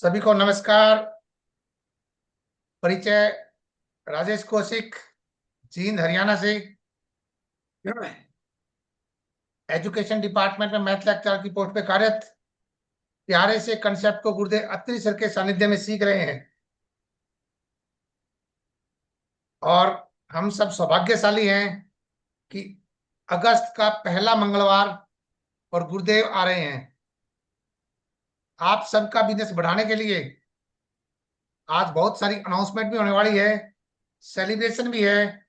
सभी को नमस्कार। परिचय राजेश कौशिक, जींद हरियाणा से एजुकेशन डिपार्टमेंट में मैथ लेक्चरर की पोस्ट पे कार्यरत। प्यारे से कंसेप्ट को गुरुदेव अत्रि सर के सानिध्य में सीख रहे हैं और हम सब सौभाग्यशाली हैं कि अगस्त का पहला मंगलवार और गुरुदेव आ रहे हैं। आप सबका बिजनेस बढ़ाने के लिए आज बहुत सारी अनाउंसमेंट भी होने वाली है, सेलिब्रेशन भी है।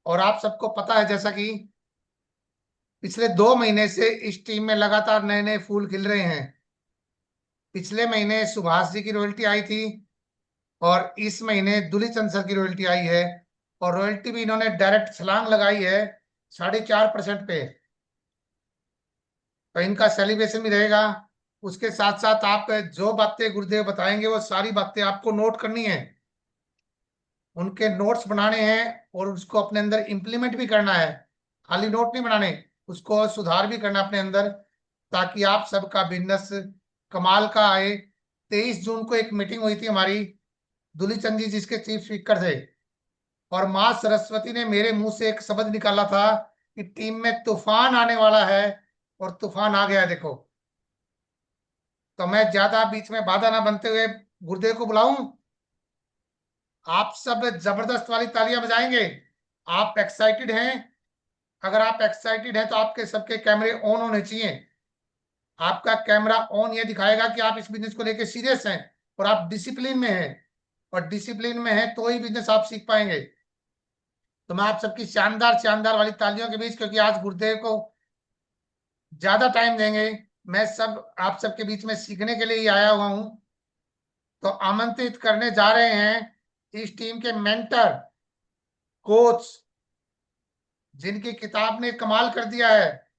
और आप सबको पता है जैसा कि पिछले 2 महीने से इस टीम में लगातार नए नए फूल खिल रहे हैं। पिछले महीने सुभाष जी की रॉयल्टी आई थी और इस महीने दुलीचंद सर की रॉयल्टी आई है और रॉयल्टी भी इन्होंने डायरेक्ट छलांग लगाई है 4.5% पे। तो इनका सेलिब्रेशन भी रहेगा। उसके साथ साथ आप जो बातें गुरुदेव बताएंगे वो सारी बातें आपको नोट करनी है, उनके नोट्स बनाने हैं और उसको अपने अंदर इंप्लीमेंट भी करना है। खाली नोट नहीं बनाने, उसको सुधार भी करना अपने अंदर, ताकि आप सबका बिजनेस कमाल का आए। 23 जून को एक मीटिंग हुई थी हमारी, दुलीचंद जी जिसके चीफ स्पीकर थे, और माँ सरस्वती ने मेरे मुंह से एक शब्द निकाला था कि टीम में तूफान आने वाला है, और तूफान आ गया। देखो, तो मैं ज्यादा बीच में बाधा ना बनते हुए गुरुदेव को बुलाऊं। आप सब जबरदस्त वाली तालियां बजाएंगे। आप एक्साइटेड हैं? अगर आप एक्साइटेड हैं तो आपके सबके कैमरे ऑन होने चाहिए। आपका कैमरा ऑन ये दिखाएगा कि आप इस बिजनेस को लेके सीरियस हैं और आप डिसिप्लिन में हैं, और डिसिप्लिन में है तो ही बिजनेस आप सीख पाएंगे। तो मैं आप सबकी शानदार शानदार वाली तालियों के बीच, क्योंकि आज गुरुदेव को ज्यादा टाइम देंगे, मैं सब आप सबके बीच में सीखने के लिए ही आया हुआ हूं। तो आमंत्रित करने जा रहे हैं इस टीम के मेंटर, कोच, जिनकी किताब ने कमाल कर दिया है।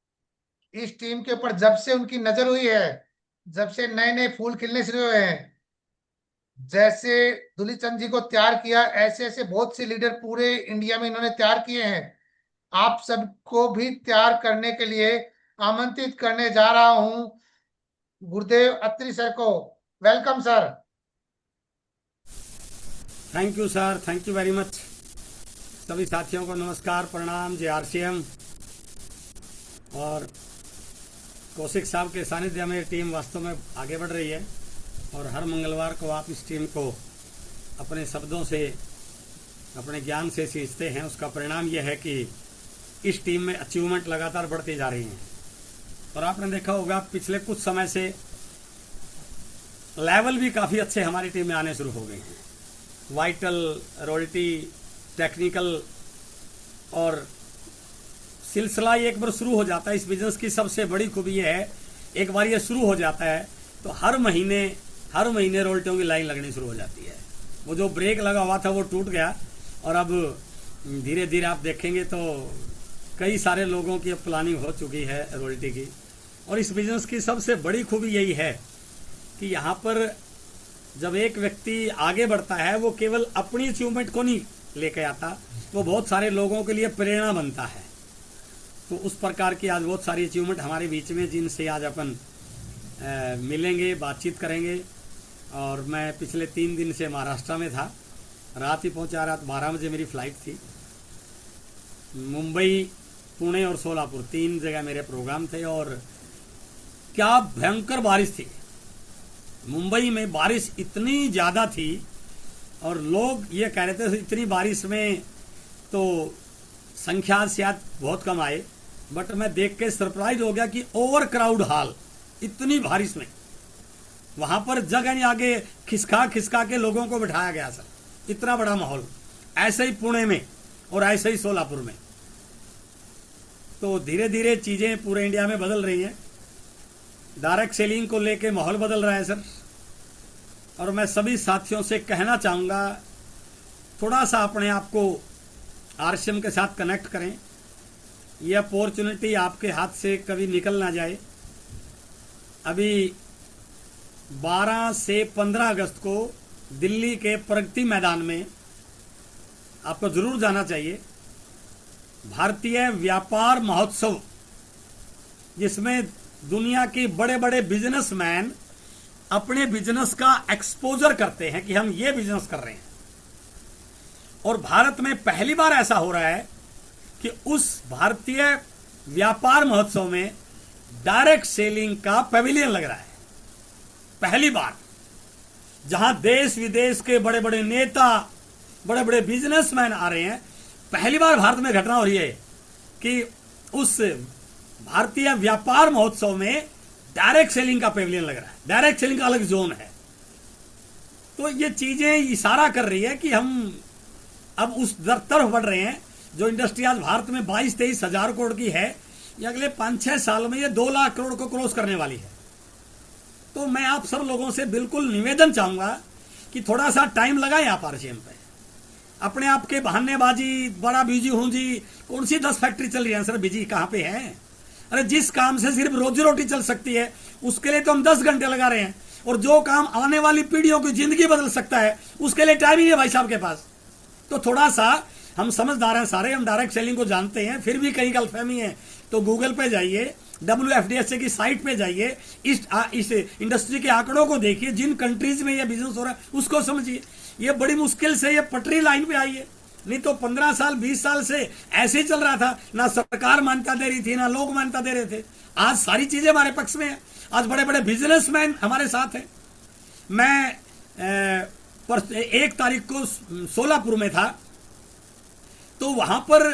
इस टीम के ऊपर जब से उनकी नजर हुई है, जब से नए नए फूल खिलने शुरू हुए हैं, जैसे दुलीचंद जी को तैयार किया, ऐसे ऐसे बहुत से लीडर पूरे इंडिया में इन्होंने तैयार किए हैं। आप सबको भी तैयार करने के लिए आमंत्रित करने जा रहा हूं गुरुदेव अत्रि सर को। Welcome sir. Thank you sir, thank you very much. सभी साथियों को नमस्कार, प्रणाम, जय आरसीएम। और कौशिक साहब के सानिध्य में टीम वास्तव में आगे बढ़ रही है और हर मंगलवार को आप इस टीम को अपने शब्दों से, अपने ज्ञान से सींचते हैं। उसका परिणाम यह है कि इस टीम में अचीवमेंट लगातार बढ़ती जा रही हैं। और आपने देखा होगा पिछले कुछ समय से लेवल भी काफ़ी अच्छे हमारी टीम में आने शुरू हो गए हैं। वाइटल, रॉयल्टी, टेक्निकल, और सिलसिला एक बार शुरू हो जाता है। इस बिजनेस की सबसे बड़ी खूबी यह है, एक बार ये शुरू हो जाता है तो हर महीने रॉयल्टियों की लाइन लगनी शुरू हो जाती है। वो जो ब्रेक लगा हुआ था वो टूट गया और अब धीरे धीरे आप देखेंगे तो कई सारे लोगों की अब प्लानिंग हो चुकी है रॉयल्टी की। और इस बिजनेस की सबसे बड़ी खूबी यही है कि यहाँ पर जब एक व्यक्ति आगे बढ़ता है, वो केवल अपनी अचीवमेंट को नहीं लेके आता, वो बहुत सारे लोगों के लिए प्रेरणा बनता है। तो उस प्रकार की आज बहुत सारी अचीवमेंट हमारे बीच में, जिनसे आज अपन मिलेंगे, बातचीत करेंगे। और मैं पिछले 3 दिन से महाराष्ट्र में था, रात ही पहुंचा। रात 12 बजे मेरी फ्लाइट थी। मुंबई, पुणे और सोलापुर 3 जगह मेरे प्रोग्राम थे और क्या भयंकर बारिश थी। मुंबई में बारिश इतनी ज़्यादा थी और लोग ये कह रहे थे इतनी बारिश में तो संख्या शायद बहुत कम आए, बट मैं देख के सरप्राइज हो गया कि ओवर क्राउड हाल, इतनी बारिश में वहां पर जगह नहीं, आगे खिसका खिसका के लोगों को बिठाया गया सर। इतना बड़ा माहौल। ऐसे ही पुणे में और ऐसे ही सोलापुर में। तो धीरे धीरे चीजें पूरे इंडिया में बदल रही हैं। डायरेक्ट सेलिंग को लेके माहौल बदल रहा है सर। और मैं सभी साथियों से कहना चाहूँगा, थोड़ा सा अपने आप को आरसीएम के साथ कनेक्ट करें। ये अपॉर्चुनिटी आपके हाथ से कभी निकल ना जाए। अभी 12 से 15 अगस्त को दिल्ली के प्रगति मैदान में आपको जरूर जाना चाहिए। भारतीय व्यापार महोत्सव, जिसमें दुनिया के बड़े बड़े बिजनेसमैन अपने बिजनेस का एक्सपोजर करते हैं कि हम ये बिजनेस कर रहे हैं। और भारत में पहली बार ऐसा हो रहा है कि उस भारतीय व्यापार महोत्सव में डायरेक्ट सेलिंग का पेविलियन लग रहा है। पहली बार जहां देश विदेश के बड़े बड़े नेता, बड़े बड़े बिजनेसमैन आ रहे हैं। पहली बार भारत में घटना हो रही है कि उस भारतीय व्यापार महोत्सव में डायरेक्ट सेलिंग का पेविलियन लग रहा है। डायरेक्ट सेलिंग का अलग जोन है। तो ये चीजें इशारा कर रही है कि हम अब उस तरफ बढ़ रहे हैं। जो इंडस्ट्री आज भारत में 22-23 हजार करोड़ की है, ये अगले 5-6 साल में ये 2 लाख करोड़ को क्रॉस करने वाली है। तो मैं आप सब लोगों से बिल्कुल निवेदन चाहूंगा कि थोड़ा सा टाइम लगाएं आप आरसीएम पे। अपने आप के बहानेबाजी, बड़ा बिजी हूं जी, कौन सी 10 फैक्ट्री चल रही है सर, बिजी कहां पे है? अरे जिस काम से सिर्फ रोजी रोटी चल सकती है उसके लिए तो हम 10 घंटे लगा रहे हैं, और जो काम आने वाली पीढ़ियों की जिंदगी बदल सकता है उसके लिए टाइम ही नहीं है भाई साहब के पास। तो थोड़ा सा हम समझदार हैं सारे, हम डायरेक्ट सेलिंग को जानते हैं, फिर भी कहीं गलतफहमी है तो गूगल पे जाइए, WFDSA की साइट पे जाइए, इस इंडस्ट्री के आंकड़ों को देखिए, जिन कंट्रीज में ये बिजनेस हो रहा है उसको समझिए। ये बड़ी मुश्किल से ये पटरी लाइन पे आई है, नहीं तो 15 साल 20 साल से ऐसे ही चल रहा था। ना सरकार मान्यता दे रही थी, ना लोग मान्यता दे रहे थे। आज सारी चीजें हमारे पक्ष में है। आज बड़े बड़े बिजनेसमैन हमारे साथ हैं। मैं 1 तारीख को सोलापुर में था, तो वहां पर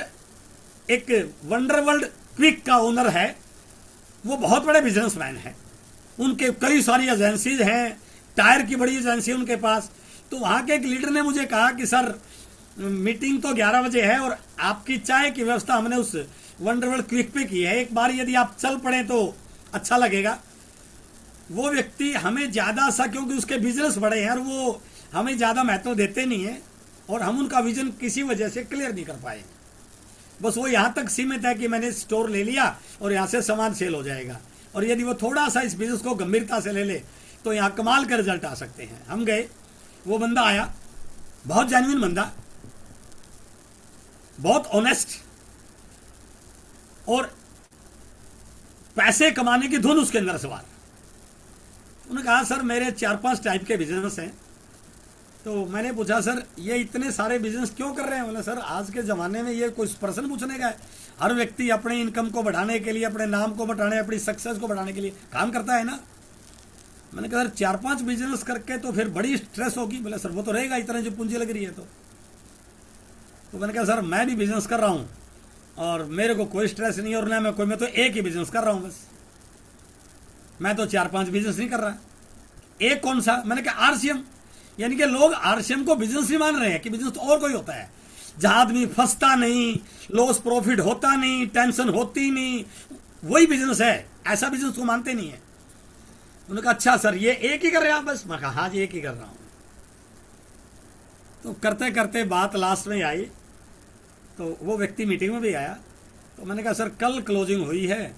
एक वंडर वर्ल्ड क्विक का ओनर है, वो बहुत बड़े बिजनेसमैन है। उनके कई सारी एजेंसीज हैं, टायर की बड़ी एजेंसी है उनके पास। तो वहां के एक लीडर ने मुझे कहा कि सर मीटिंग तो 11 बजे है और आपकी चाय की व्यवस्था हमने उस वंडर वर्ल्ड क्विक पे की है, एक बार यदि आप चल पड़े तो अच्छा लगेगा। वो व्यक्ति हमें ज्यादा सा, क्योंकि उसके बिजनेस बड़े हैं और वो हमें ज्यादा महत्व देते नहीं है, और हम उनका विजन किसी वजह से क्लियर नहीं कर पाए। बस वो यहां तक सीमित है कि मैंने स्टोर ले लिया और यहां से सामान सेल हो जाएगा, और यदि वो थोड़ा सा इस बिजनेस को गंभीरता से ले ले तो यहां कमाल के रिजल्ट आ सकते हैं। हम गए, वो बंदा आया, बहुत जेन्युइन बंदा, बहुत ऑनेस्ट, और पैसे कमाने की धुन उसके अंदर सवार। उन्होंने कहा सर मेरे 4-5 टाइप के बिजनेस हैं। तो मैंने पूछा सर ये इतने सारे बिजनेस क्यों कर रहे हैं? बोला सर आज के ज़माने में ये कोई प्रश्न पूछने का है? हर व्यक्ति अपने इनकम को बढ़ाने के लिए, अपने नाम को बढ़ाने, अपनी सक्सेस को बढ़ाने के लिए काम करता है ना। मैंने कहा सर 4-5 बिजनेस करके तो फिर बड़ी स्ट्रेस होगी। बोला सर वो तो रहेगा, इतने जो पूंजी लग रही है। तो मैंने कहा सर मैं भी बिजनेस कर रहा हूँ और मेरे को कोई स्ट्रेस नहीं, और ना मैं तो एक ही बिजनेस कर रहा हूँ बस, मैं तो 4-5 बिजनेस नहीं कर रहा। एक कौन सा? मैंने कहा आरसीएम। यानी कि लोग आरसीएम को बिजनेस ही मान रहे हैं कि बिजनेस तो और कोई होता है जहां आदमी फंसता नहीं, लॉस प्रॉफिट होता नहीं, टेंशन होती नहीं, वही बिजनेस है। ऐसा बिजनेस को मानते नहीं है। उन्होंने कहा अच्छा सर ये एक ही कर रहे हैं आप? बस मैं कहा हाँ जी एक ही कर रहा हूं। तो करते करते बात लास्ट में आई, तो वो व्यक्ति मीटिंग में भी आया। तो मैंने कहा सर कल क्लोजिंग हुई है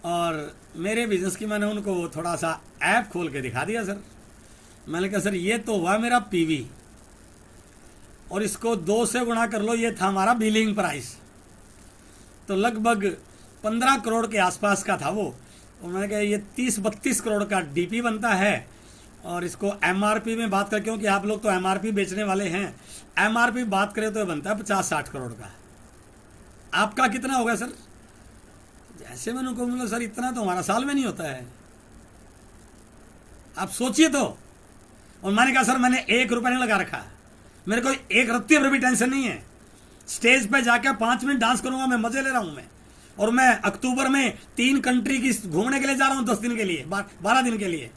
और मेरे बिजनेस की मैंने उनको थोड़ा सा ऐप खोल के दिखा दिया सर। मैंने कहा सर ये तो हुआ मेरा पीवी, और इसको 2 से गुणा कर लो, ये था हमारा बिलिंग प्राइस। तो लगभग 15 करोड़ के आसपास का था वो। और मैंने कहा ये 30-32 करोड़ का डीपी बनता है, और इसको एमआरपी में बात करें, क्योंकि आप लोग तो एमआरपी बेचने वाले हैं, एमआरपी बात करें तो बनता है 50-60 करोड़ का। आपका कितना होगा सर? जैसे मैंने उनको बोला सर इतना तो हमारा साल में नहीं होता है, आप सोचिए तो। और मैंने कहा सर मैंने 1 रुपया नहीं लगा रखा, मेरे को 1 रत्ती भर भी टेंशन नहीं है। स्टेज पे जाकर 5 मिनट डांस करूंगा, मैं मजे ले रहा हूं मैं। और मैं अक्टूबर में 3 कंट्री की घूमने के लिए जा रहा हूं 10 दिन के लिए, 12 दिन के लिए।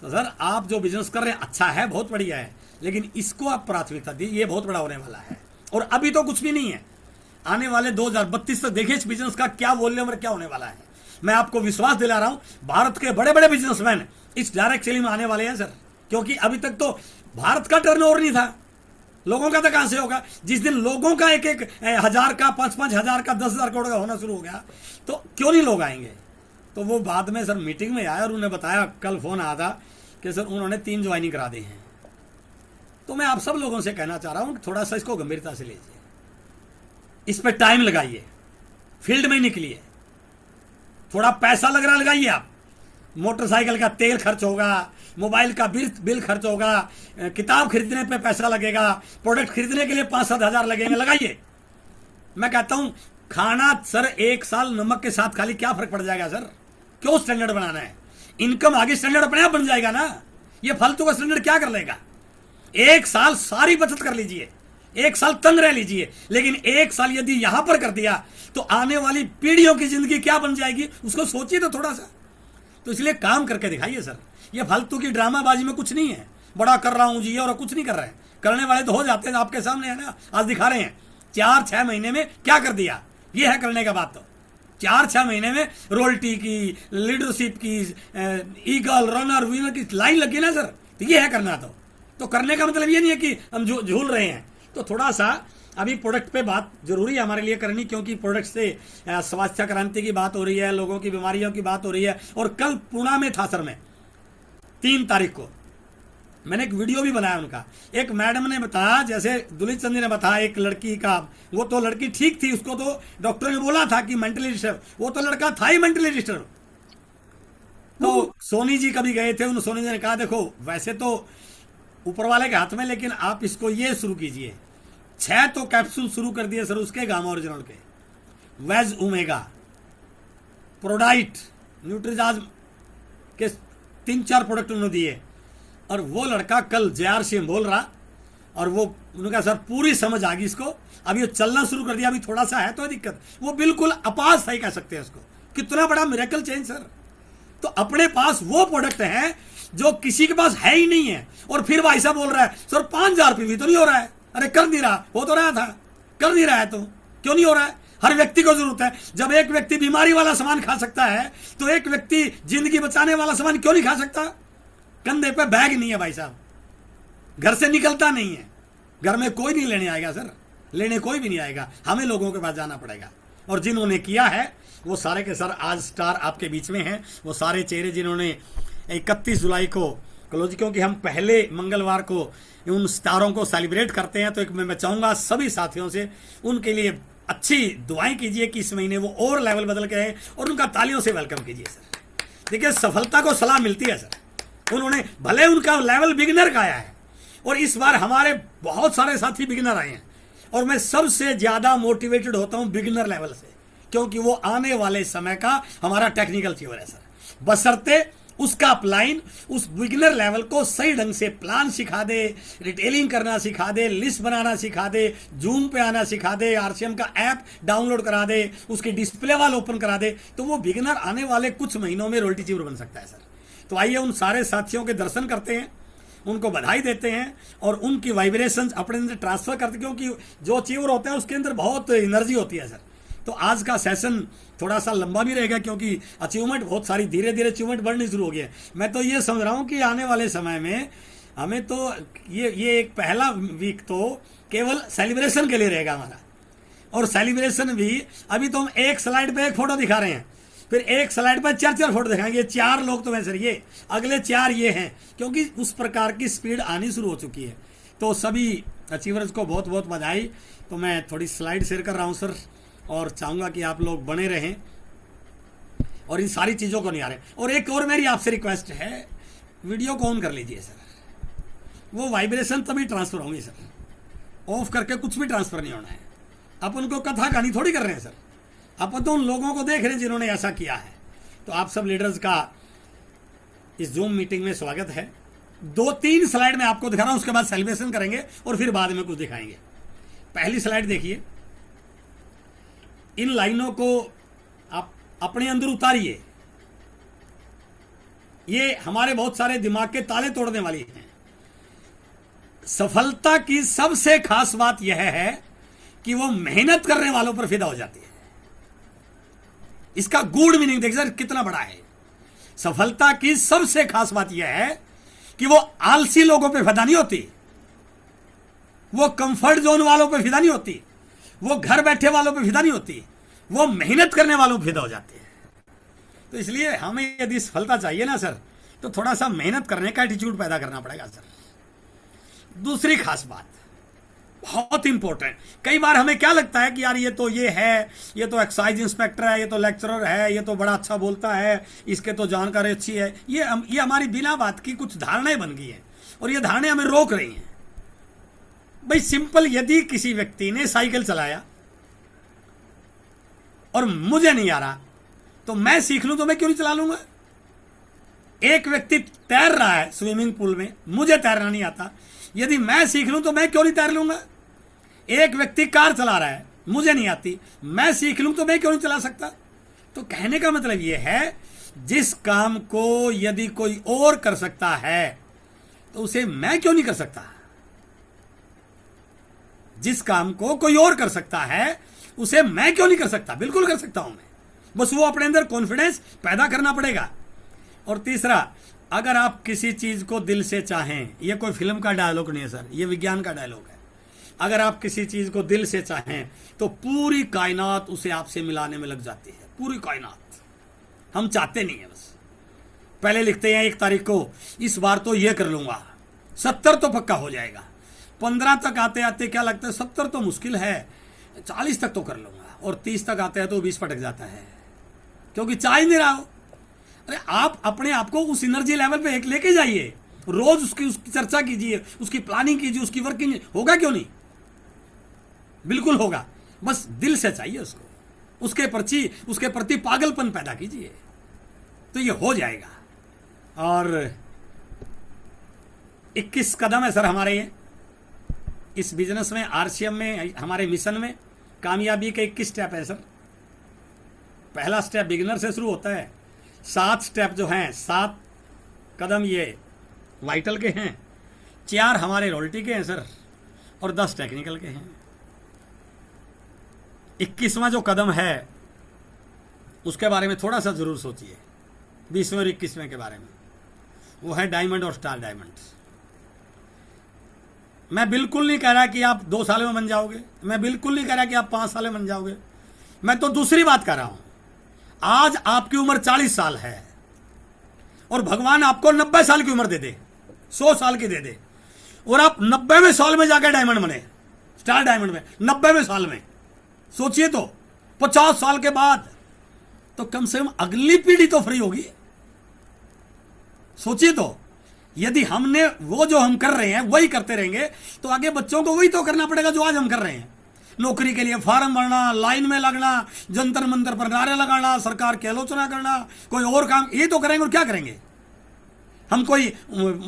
तो सर आप जो बिजनेस कर रहे हैं अच्छा है, बहुत बढ़िया है, लेकिन इसको आप प्राथमिकता दी, ये बहुत बड़ा होने वाला है। और अभी तो कुछ भी नहीं है, आने वाले 2032 तक देखिए इस बिजनेस का क्या वॉल्यूम और क्या होने वाला है। मैं आपको विश्वास दिला रहा हूं भारत के बड़े बड़े बिजनेसमैन इस डायरेक्ट सेलिंग में आने वाले हैं सर। क्योंकि अभी तक तो भारत का टर्नओवर नहीं था, लोगों का तो कहां से होगा? जिस दिन लोगों का 1-1 हजार का, 5-5 हजार का, 10,000 करोड़ का होना शुरू हो गया, तो क्यों नहीं लोग आएंगे? तो वो बाद में सर मीटिंग में आया और उन्होंने बताया, कल फोन आया था कि सर उन्होंने 3 ज्वाइनिंग करा दी हैं। तो मैं आप सब लोगों से कहना चाह रहा हूं थोड़ा सा इसको गंभीरता से लीजिए, इस पर टाइम लगाइए, फील्ड में निकलिए, थोड़ा पैसा लग रहा लगाइए आप। मोटरसाइकिल का तेल खर्च होगा, मोबाइल का बिल खर्च होगा, किताब खरीदने पे पैसा लगेगा, प्रोडक्ट खरीदने के लिए 5-7 हजार लगेंगे, लगाइए। मैं कहता हूं खाना सर 1 साल नमक के साथ खाली क्या फर्क पड़ जाएगा सर? क्यों स्टैंडर्ड बनाना है? इनकम आगे स्टैंडर्ड अपने आप बन जाएगा ना। ये फालतू का स्टैंडर्ड क्या कर लेगा? 1 साल सारी बचत कर लीजिए, 1 साल तंग रह लीजिए, लेकिन 1 साल यदि यहां पर कर दिया तो आने वाली पीढ़ियों की जिंदगी क्या बन जाएगी, उसको सोचिए तो थोड़ा सा। तो इसलिए काम करके दिखाइए सर। ये फालतू की ड्रामाबाजी में कुछ नहीं है। बड़ा कर रहा हूं जी और कुछ नहीं कर रहे हैं। करने वाले तो हो जाते हैं, आपके सामने है ना, आज दिखा रहे हैं। 4-6 महीने में क्या कर दिया, ये है करने का बात। तो 4-6 महीने में रॉयल्टी की, लीडरशिप की, ईगल, रनर, विनर की लाइन लगी ना सर, तो ये है करना। तो करने का मतलब ये नहीं है कि हम झूल रहे हैं। तो थोड़ा सा अभी प्रोडक्ट पे बात जरूरी है हमारे लिए करनी, क्योंकि प्रोडक्ट से स्वास्थ्य क्रांति की बात हो रही है, लोगों की बीमारियों की बात हो रही है। और कल पुणे में था सर, मैं 3 तारीख को मैंने एक वीडियो भी बनाया उनका। एक मैडम ने बताया, जैसे दुलित चंद ने बताया, एक लड़की का, वो तो लड़की ठीक थी, उसको तो डॉक्टर ने बोला था कि मेंटली डिस्टर्ब, वो तो लड़का था ही मेंटली डिस्टर्ब। तो सोनी जी कभी गए थे, उन सोनी जी ने कहा देखो वैसे तो ऊपर वाले के हाथ में, लेकिन आप इसको ये शुरू कीजिए। 6 तो कैप्सूल शुरू कर दिए सर उसके, गामा ओरिजिनल के, वेज ओमेगा, प्रोडाइट, न्यूट्रीजाज के 3-4 प्रोडक्ट उन्होंने दिए। और वो लड़का कल JR से बोल रहा, और वो उन्होंने कहा सर पूरी समझ आ गई इसको, अभी वो चलना शुरू कर दिया, अभी थोड़ा सा है तो दिक्कत, वो बिल्कुल अपास सही कह सकते हैं उसको। कितना बड़ा मिरेकल चेंज सर। तो अपने पास वो प्रोडक्ट है जो किसी के पास है ही नहीं है, और फिर भाई साहब बोल रहा है सर 5,000 रुपये भी तो नहीं हो रहा है। अरे कर नहीं रहा, हो तो रहा था, कर नहीं रहा है तो क्यों नहीं हो रहा है? हर व्यक्ति को जरूरत है। जब एक व्यक्ति बीमारी वाला सामान खा सकता है, तो एक व्यक्ति जिंदगी बचाने वाला सामान क्यों नहीं खा सकता? कंधे पे बैग नहीं है भाई साहब, घर से निकलता नहीं है, घर में कोई नहीं लेने आएगा सर, लेने कोई भी नहीं आएगा, हमें लोगों के पास जाना पड़ेगा। और जिन्होंने किया है वो सारे के सर आज स्टार आपके बीच में हैं, वो सारे चेहरे जिन्होंने 31 जुलाई को क्लोज, क्योंकि हम पहले मंगलवार को उन स्टारों को सेलिब्रेट करते हैं, तो एक मैं चाहूंगा सभी साथियों से उनके लिए अच्छी दुआएं कीजिए कि इस महीने वो और लेवल बदल के आए, और उनका तालियों से वेलकम कीजिए सर। देखिए सफलता को सलाह मिलती है सर, उन्होंने भले उनका लेवल बिगिनर का आया है, और इस बार हमारे बहुत सारे साथी बिगिनर आए हैं, और मैं सबसे ज्यादा मोटिवेटेड होता हूं बिगिनर लेवल से, क्योंकि वो आने वाले समय का हमारा टेक्निकल चीवर है सर। बशर्ते उसका अपलाइन उस बिगिनर लेवल को सही ढंग से प्लान सिखा दे, रिटेलिंग करना सिखा दे, लिस्ट बनाना सिखा दे, जूम पे आना सिखा दे, RCM का ऐप डाउनलोड करा दे, उसकी डिस्प्ले वाल ओपन करा दे, तो वो बिगिनर आने वाले कुछ महीनों में रॉयल्टी चीवर बन सकता है सर। तो आइए उन सारे साथियों के दर्शन करते हैं, उनको बधाई देते हैं, और उनकी वाइब्रेशंस अपने अंदर ट्रांसफर करते हैं, क्योंकि जो अचीवर होता है उसके अंदर बहुत एनर्जी होती है सर। तो आज का सेशन थोड़ा सा लंबा भी रहेगा, क्योंकि अचीवमेंट बहुत सारी धीरे धीरे अचीवमेंट बढ़नी शुरू हो गई है। मैं तो ये समझ रहा हूँ कि आने वाले समय में हमें तो ये एक पहला वीक तो केवल सेलिब्रेशन के लिए रहेगा हमारा, और सेलिब्रेशन भी अभी तो हम एक स्लाइड पे एक फोटो दिखा रहे हैं, फिर एक स्लाइड पर 4-4 फोटो दिखाएंगे। 4 लोग तो वैसे ये अगले 4 ये हैं, क्योंकि उस प्रकार की स्पीड आनी शुरू हो चुकी है। तो सभी अचीवर्स को बहुत बहुत बधाई। तो मैं थोड़ी स्लाइड शेयर कर रहा हूँ सर, और चाहूँगा कि आप लोग बने रहें और इन सारी चीज़ों को नहीं आ रहे। और एक और मेरी आपसे रिक्वेस्ट है, वीडियो को ऑन कर लीजिए सर, वो वाइब्रेशन तभी ट्रांसफर होंगी सर, ऑफ करके कुछ भी ट्रांसफर नहीं होना है। अपन को कथा कहानी थोड़ी कर रहे हैं सर, अपन तो उन लोगों को देख रहे हैं जिन्होंने ऐसा किया है। तो आप सब लीडर्स का इस जूम मीटिंग में स्वागत है। 2-3 स्लाइड में आपको दिखा रहा हूं, उसके बाद सेलिब्रेशन करेंगे और फिर बाद में कुछ दिखाएंगे। पहली स्लाइड देखिए, इन लाइनों को आप अपने अंदर उतारिए। ये हमारे बहुत सारे दिमाग के ताले तोड़ने वाली हैं। सफलता की सबसे खास बात यह है कि वो मेहनत करने वालों पर फिदा हो जाती है। इसका गूढ़ मीनिंग देखिए सर कितना बड़ा है। सफलता की सबसे खास बात यह है कि वो आलसी लोगों पे फिदा नहीं होती, वो कंफर्ट जोन वालों पे फिदा नहीं होती, वो घर बैठे वालों पे फिदा नहीं होती, वो मेहनत करने वालों पे फिदा हो जाती है। तो इसलिए हमें यदि सफलता चाहिए ना सर, तो थोड़ा सा मेहनत करने का एटीट्यूड पैदा करना पड़ेगा सर। दूसरी खास बात, बहुत इंपॉर्टेंट। कई बार हमें क्या लगता है कि यार ये तो एक्साइज इंस्पेक्टर है, ये तो लेक्चरर है, ये तो बड़ा अच्छा बोलता है, इसके तो जानकारी अच्छी है। ये हमारी बिना बात की कुछ धारणाएं बन गई हैं और ये धारणाएं हमें रोक रही हैं। भाई सिंपल, यदि किसी व्यक्ति ने साइकिल चलाया और मुझे नहीं आ रहा तो मैं सीख लूं तो मैं क्यों नहीं चला लूंगा। एक व्यक्ति तैर रहा है स्विमिंग पूल में, मुझे तैरना नहीं आता, यदि मैं सीख लूं तो मैं क्यों नहीं तैर लूंगा। एक व्यक्ति कार चला रहा है, मुझे नहीं आती, मैं सीख लूं तो मैं क्यों नहीं चला सकता। तो कहने का मतलब यह है, जिस काम को यदि कोई और कर सकता है तो उसे मैं क्यों नहीं कर सकता। जिस काम को कोई और कर सकता है उसे मैं क्यों नहीं कर सकता, बिल्कुल कर सकता हूं मैं। बस वो अपने अंदर कॉन्फिडेंस पैदा करना पड़ेगा। और तीसरा, अगर आप किसी चीज को दिल से चाहें, यह कोई फिल्म का डायलॉग नहीं है सर, यह विज्ञान का डायलॉग है। अगर आप किसी चीज को दिल से चाहें तो पूरी कायनात उसे आपसे मिलाने में लग जाती है, पूरी कायनात। हम चाहते नहीं है, बस पहले लिखते हैं 1 तारीख को इस बार तो यह कर लूंगा, 70 तो पक्का हो जाएगा। 15 तक आते आते क्या लगता है 70 तो मुश्किल है, 40 तक तो कर लूंगा। और 30 तक आते हैं तो 20 पटक जाता है, क्योंकि चाह ही नहीं रहा हो। अरे आप अपने आप को उस एनर्जी लेवल पे एक लेके जाइए, रोज उसकी चर्चा कीजिए, उसकी प्लानिंग कीजिए, उसकी वर्किंग। होगा क्यों नहीं, बिल्कुल होगा। बस दिल से चाहिए उसको, उसके प्रति पागलपन पैदा कीजिए तो ये हो जाएगा। और 21 कदम है सर हमारे ये इस बिजनेस में, आरसीएम में, हमारे मिशन में कामयाबी के 21 स्टेप है सर। पहला स्टेप बिगिनर से शुरू होता है। 7 स्टेप जो हैं, 7 कदम ये वाइटल के हैं, 4 हमारे रॉयल्टी के हैं सर, और 10 टेक्निकल के हैं। 21वां जो कदम है उसके बारे में थोड़ा सा जरूर सोचिए, 20वें और 21वें के बारे में। वो है डायमंड और स्टार डायमंड। मैं बिल्कुल नहीं कह रहा कि आप 2 साल में बन जाओगे, मैं बिल्कुल नहीं कह रहा कि आप 5 साल में बन जाओगे। मैं तो दूसरी बात कर रहा हूं। आज आपकी उम्र 40 साल है और भगवान आपको 90 साल की उम्र दे दे, 100 साल की दे दे, और आप 90वें साल में जाकर डायमंड बने, स्टार डायमंड में 90वें साल में। सोचिए तो 50 साल के बाद तो कम से कम अगली पीढ़ी तो फ्री होगी। सोचिए तो, यदि हमने वो जो हम कर रहे हैं वही करते रहेंगे तो आगे बच्चों को वही तो करना पड़ेगा जो आज हम कर रहे हैं। नौकरी के लिए फार्म भरना, लाइन में लगना, जंतर मंतर पर नारे लगाना, सरकार की आलोचना करना, कोई और काम, ये तो करेंगे। और क्या करेंगे हम? कोई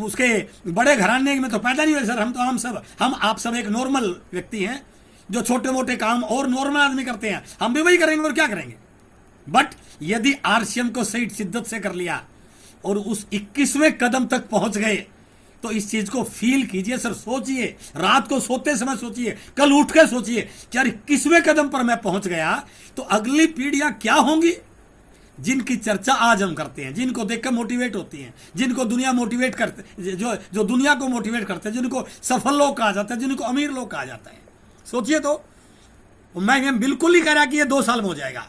उसके बड़े घराने में तो पैदा नहीं हुए सर। हम आप सब एक नॉर्मल व्यक्ति हैं जो छोटे मोटे काम और नॉर्मल आदमी करते हैं, हम भी वही करेंगे। और क्या करेंगे? बट यदि आरसीएम को सही शिद्दत से कर लिया और उस 21वें कदम तक पहुंच गए तो इस चीज को फील कीजिए सर। सोचिए, रात को सोते समय सोचिए, कल उठ कर सोचिए कि यार 21वें कदम पर मैं पहुंच गया तो अगली पीढ़ियां क्या होंगी, जिनकी चर्चा आज हम करते हैं, जिनको देखकर मोटिवेट होती हैं, जिनको दुनिया मोटिवेट करते, जो दुनिया को मोटिवेट करते हैं, जिनको सफल लोग कहा जाता है, जिनको अमीर लोग कहा जाता है। सोचिए तो। मैं बिल्कुल नहीं कह रहा कि ये 2 साल में हो जाएगा,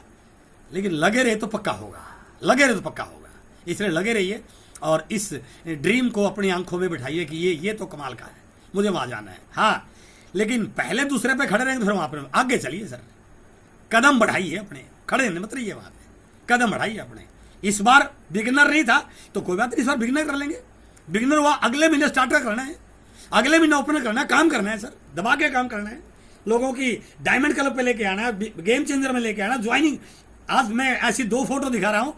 लेकिन लगे रहे तो पक्का होगा, लगे रहे तो पक्का होगा। इसलिए लगे रहिए और इस ड्रीम को अपनी आंखों में बिठाइए कि ये तो कमाल का है, मुझे वहां जाना है। हाँ, लेकिन पहले दूसरे पे खड़े रहेंगे तो फिर वहां पर आगे चलिए सर, कदम बढ़ाइए अपने, खड़े मत रहिए वहां पे, कदम बढ़ाइए अपने। इस बार बिगिनर नहीं था तो कोई बात नहीं, इस बार बिगिनर कर लेंगे। बिगिनर हुआ, अगले महीने स्टार्टर करना है, अगले महीने ओपनर करना है, काम करना है सर, दबा के काम करना है, लोगों की डायमंड क्लब पे लेके आना है, गेम चेंजर में लेके आना, ज्वाइनिंग। आज मैं ऐसी 2 फोटो दिखा रहा हूं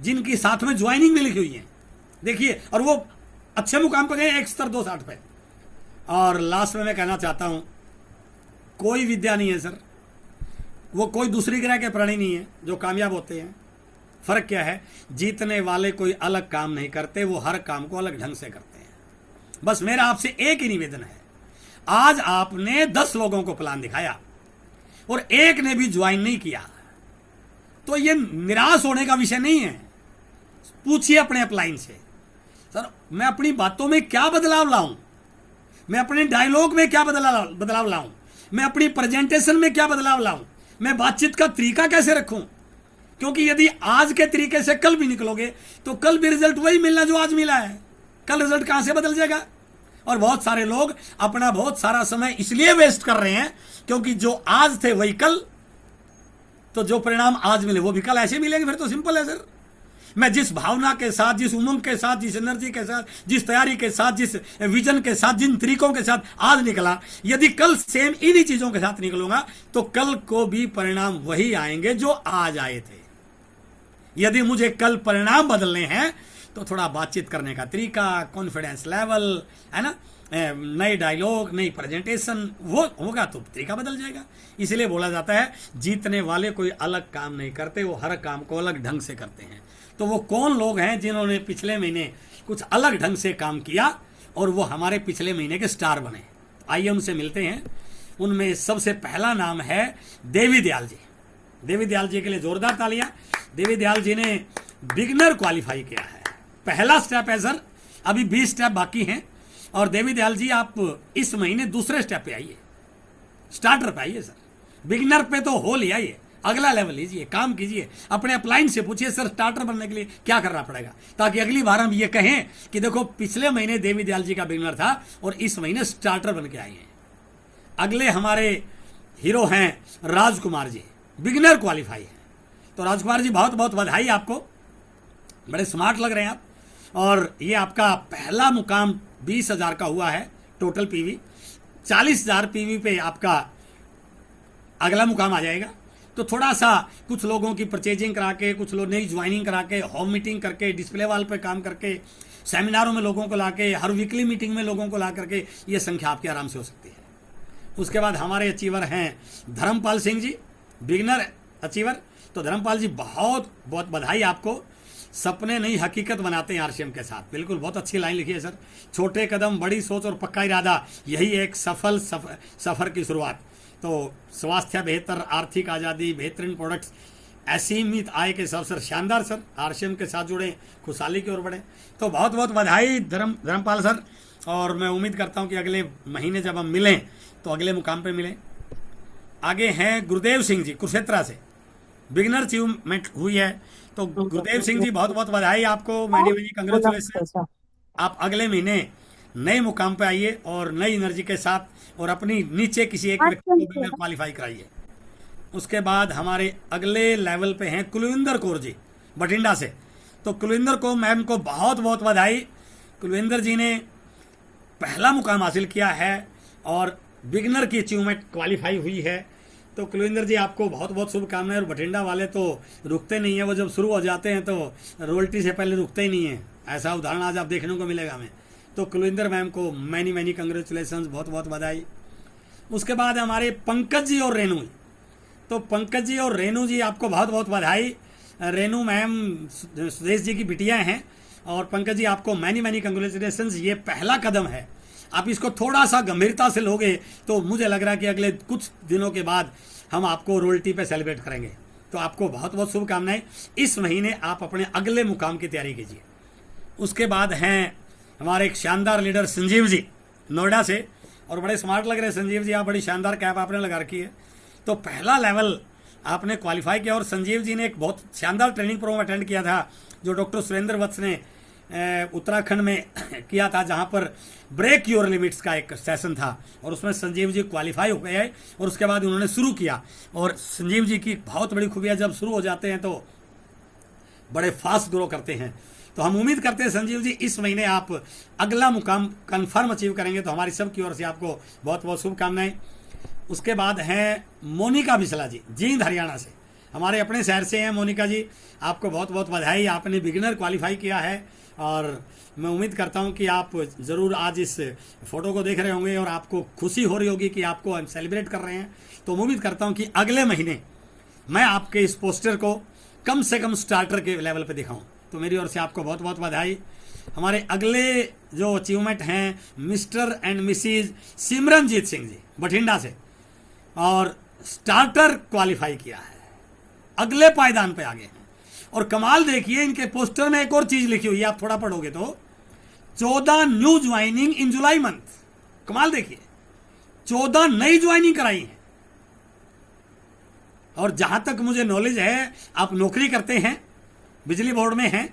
जिनकी साथ में ज्वाइनिंग में लिखी हुई है, देखिए, और वो अच्छे मुकाम पर गए, 1 स्तर 260 पे। और लास्ट में मैं कहना चाहता हूं, कोई विद्या नहीं है सर, वो कोई दूसरी ग्रह के प्राणी नहीं है जो कामयाब होते हैं। फर्क क्या है? जीतने वाले कोई अलग काम नहीं करते, वो हर काम को अलग ढंग से करते हैं। बस मेरा आपसे एक ही निवेदन है, आज आपने 10 लोगों को प्लान दिखाया और एक ने भी ज्वाइन नहीं किया तो ये निराश होने का विषय नहीं है। पूछिए अपने अपलाइन से, सर मैं अपनी बातों में क्या बदलाव लाऊं, मैं अपने डायलॉग में क्या बदलाव लाऊं, मैं अपनी प्रेजेंटेशन में क्या बदलाव लाऊं, मैं बातचीत का तरीका कैसे रखूं। क्योंकि यदि आज के तरीके से कल भी निकलोगे तो कल भी रिजल्ट वही मिलना जो आज मिला है, कल रिजल्ट कहां से बदल जाएगा। और बहुत सारे लोग अपना बहुत सारा समय इसलिए वेस्ट कर रहे हैं क्योंकि जो आज थे वही कल, तो जो परिणाम आज मिले वो भी कल ऐसे मिलेंगे। फिर तो सिंपल है सर, मैं जिस भावना के साथ, जिस उमंग के साथ, जिस एनर्जी के साथ, जिस तैयारी के साथ, जिस विजन के साथ, जिन तरीकों के साथ आज निकला, यदि कल सेम इन्हीं चीजों के साथ निकलूंगा तो कल को भी परिणाम वही आएंगे जो आज आए थे। यदि मुझे कल परिणाम बदलने हैं तो थोड़ा बातचीत करने का तरीका, कॉन्फिडेंस लेवल, है ना, नए डायलॉग, नई प्रेजेंटेशन, वो होगा तो तरीका बदल जाएगा। इसलिए बोला जाता है जीतने वाले कोई अलग काम नहीं करते, वो हर काम को अलग ढंग से करते हैं। तो वो कौन लोग हैं जिन्होंने पिछले महीने कुछ अलग ढंग से काम किया और वो हमारे पिछले महीने के स्टार बने? आइए उनसे मिलते हैं। उनमें सबसे पहला नाम है देवी दयाल जी। देवी दयाल जी के लिए जोरदार तालियां। देवी दयाल जी ने बिगनर क्वालिफाई किया है, पहला स्टेप है सर, अभी 20 स्टेप बाकी हैं। और देवी दयाल जी आप इस महीने दूसरे स्टेप पे आइए, स्टार्टर पे आइए सर। बिगनर पे तो हो लिया, ये अगला लेवल लीजिए, काम कीजिए। अपने अपलाइन से पूछिए सर स्टार्टर बनने के लिए क्या करना पड़ेगा, ताकि अगली बार हम ये कहें कि देखो पिछले महीने देवी दयाल जी का बिगनर था और इस महीने स्टार्टर बन के आए हैं। अगले हमारे हीरो हैं राजकुमार जी, बिगनर क्वालिफाई है। तो राजकुमार जी बहुत बहुत बधाई आपको, बड़े स्मार्ट लग रहे हैं आप। और ये आपका पहला मुकाम 20,000 का हुआ है टोटल पीवी, 40,000 पीवी पे आपका अगला मुकाम आ जाएगा। तो थोड़ा सा कुछ लोगों की परचेजिंग करा के, कुछ लोग नई ज्वाइनिंग करा के, होम मीटिंग करके, डिस्प्ले वाल पे काम करके, सेमिनारों में लोगों को लाके, हर वीकली मीटिंग में लोगों को ला करके ये संख्या आपकी आराम से हो सकती है। उसके बाद हमारे अचीवर हैं धर्मपाल सिंह जी, बिगनर अचीवर। तो धर्मपाल जी बहुत बहुत बधाई आपको, सपने नहीं हकीकत बनाते हैं आरसीएम के साथ। बिल्कुल, बहुत अच्छी लाइन लिखी है सर। छोटे कदम, बड़ी सोच और पक्का इरादा, यही एक सफल सफर की शुरुआत। तो स्वास्थ्य बेहतर, आर्थिक आज़ादी, बेहतरीन प्रोडक्ट्स, असीमित आय के अवसर, शानदार सर। आरसीएम के साथ जुड़े, खुशहाली की ओर बढ़े। तो बहुत बहुत बधाई धर्मपाल सर। और मैं उम्मीद करता हूं कि अगले महीने जब हम मिलें तो अगले मुकाम पे मिलें। आगे हैं गुरुदेव सिंह जी कुरुक्षेत्रा से, बिगनर अचीवमेंट हुई है। तो गुरुदेव सिंह जी बहुत बहुत बधाई आपको, मैनी कंग्रेचुलेसन। आप अगले महीने नए मुकाम पे आइए और नई एनर्जी के साथ, और अपनी नीचे किसी एक व्यक्ति को बिगनर क्वालिफाई कराइए। उसके बाद हमारे अगले लेवल पे हैं कुलविंदर कौर जी बठिंडा से। तो कुलविंदर को मैम को बहुत बहुत बधाई। कुलविंदर जी ने पहला मुकाम हासिल किया है और बिगनर की अचीवमेंट क्वालिफाई हुई है। तो कुलविंदर जी आपको बहुत बहुत शुभकामनाएं। और बठिंडा वाले तो रुकते नहीं है, वो जब शुरू हो जाते हैं तो रोयल्टी से पहले रुकते ही नहीं है। ऐसा उदाहरण आज आप देखने को मिलेगा हमें। तो कुलविंदर मैम को मैनी कंग्रेचुलेशन, बहुत बहुत बधाई। उसके बाद हमारे पंकज जी और रेनू। तो पंकज जी और रेनू जी आपको बहुत बहुत बधाई। रेनू मैम सुदेश जी की बिटिया हैं और पंकज जी आपको मैनी कंग्रेचुलेशन। ये पहला कदम है, आप इसको थोड़ा सा गंभीरता से लोगे तो मुझे लग रहा है कि अगले कुछ दिनों के बाद हम आपको रोयल्टी पे सेलिब्रेट करेंगे। तो आपको बहुत बहुत शुभकामनाएं। इस महीने आप अपने अगले मुकाम की तैयारी कीजिए। उसके बाद हैं हमारे एक शानदार लीडर संजीव जी नोएडा से, और बड़े स्मार्ट लग रहे हैं संजीव जी, आप बड़ी शानदार कैप आपने लगा रखी है। तो पहला लेवल आपने क्वालिफाई किया। और संजीव जी ने एक बहुत शानदार ट्रेनिंग प्रोग्राम अटेंड किया था जो डॉक्टर सुरेंद्र वत्स ने उत्तराखंड में किया था, जहां पर ब्रेक योर लिमिट्स का एक सेशन था और उसमें संजीव जी क्वालिफाई हो गए और उसके बाद उन्होंने शुरू किया। और संजीव जी की बहुत बड़ी खूबियाँ, जब शुरू हो जाते हैं तो बड़े फास्ट ग्रो करते हैं। तो हम उम्मीद करते हैं संजीव जी इस महीने आप अगला मुकाम कंफर्म अचीव करेंगे। तो हमारी सब की ओर से आपको बहुत बहुत शुभकामनाएं। उसके बाद हैं मोनिका बिसला जी, जींद हरियाणा से, हमारे अपने शहर से हैं मोनिका जी। आपको बहुत बहुत बधाई, आपने बिगिनर क्वालिफाई किया है। और मैं उम्मीद करता हूं कि आप ज़रूर आज इस फोटो को देख रहे होंगे और आपको खुशी हो रही होगी कि आपको हम सेलिब्रेट कर रहे हैं। तो मैं उम्मीद करता हूं कि अगले महीने मैं आपके इस पोस्टर को कम से कम स्टार्टर के लेवल पे दिखाऊं। तो मेरी ओर से आपको बहुत बहुत बधाई। हमारे अगले जो अचीवमेंट हैं mister and missus Simranjeet Singh ji Bathinda से, और स्टार्टर क्वालिफाई किया है, अगले पायदान पे आगे हैं। और कमाल देखिए इनके पोस्टर में एक और चीज लिखी हुई है, आप थोड़ा पढ़ोगे तो 14 new joining in July month. कमाल देखिए, 14 नई ज्वाइनिंग कराई है। और जहां तक मुझे नॉलेज है आप नौकरी करते हैं, बिजली बोर्ड में हैं,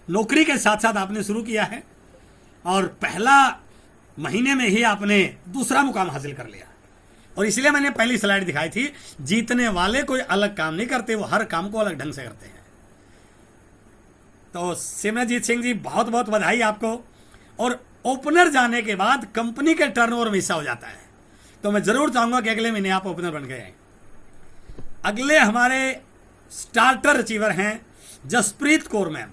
नौकरी के साथ साथ आपने शुरू किया है। और पहला महीने में ही आपने दूसरा मुकाम हासिल कर लिया। और इसलिए मैंने पहली स्लाइड दिखाई थी, जीतने वाले कोई अलग काम नहीं करते, वो हर काम को अलग ढंग से करते हैं। तो सिमरनजीत सिंह जी बहुत बहुत बधाई आपको। और ओपनर जाने के बाद कंपनी के टर्नओवर में हिस्सा हो जाता है, तो मैं जरूर चाहूंगा कि अगले महीने आप ओपनर बन गए। अगले हमारे स्टार्टर अचीवर हैं जसप्रीत कौर मैम।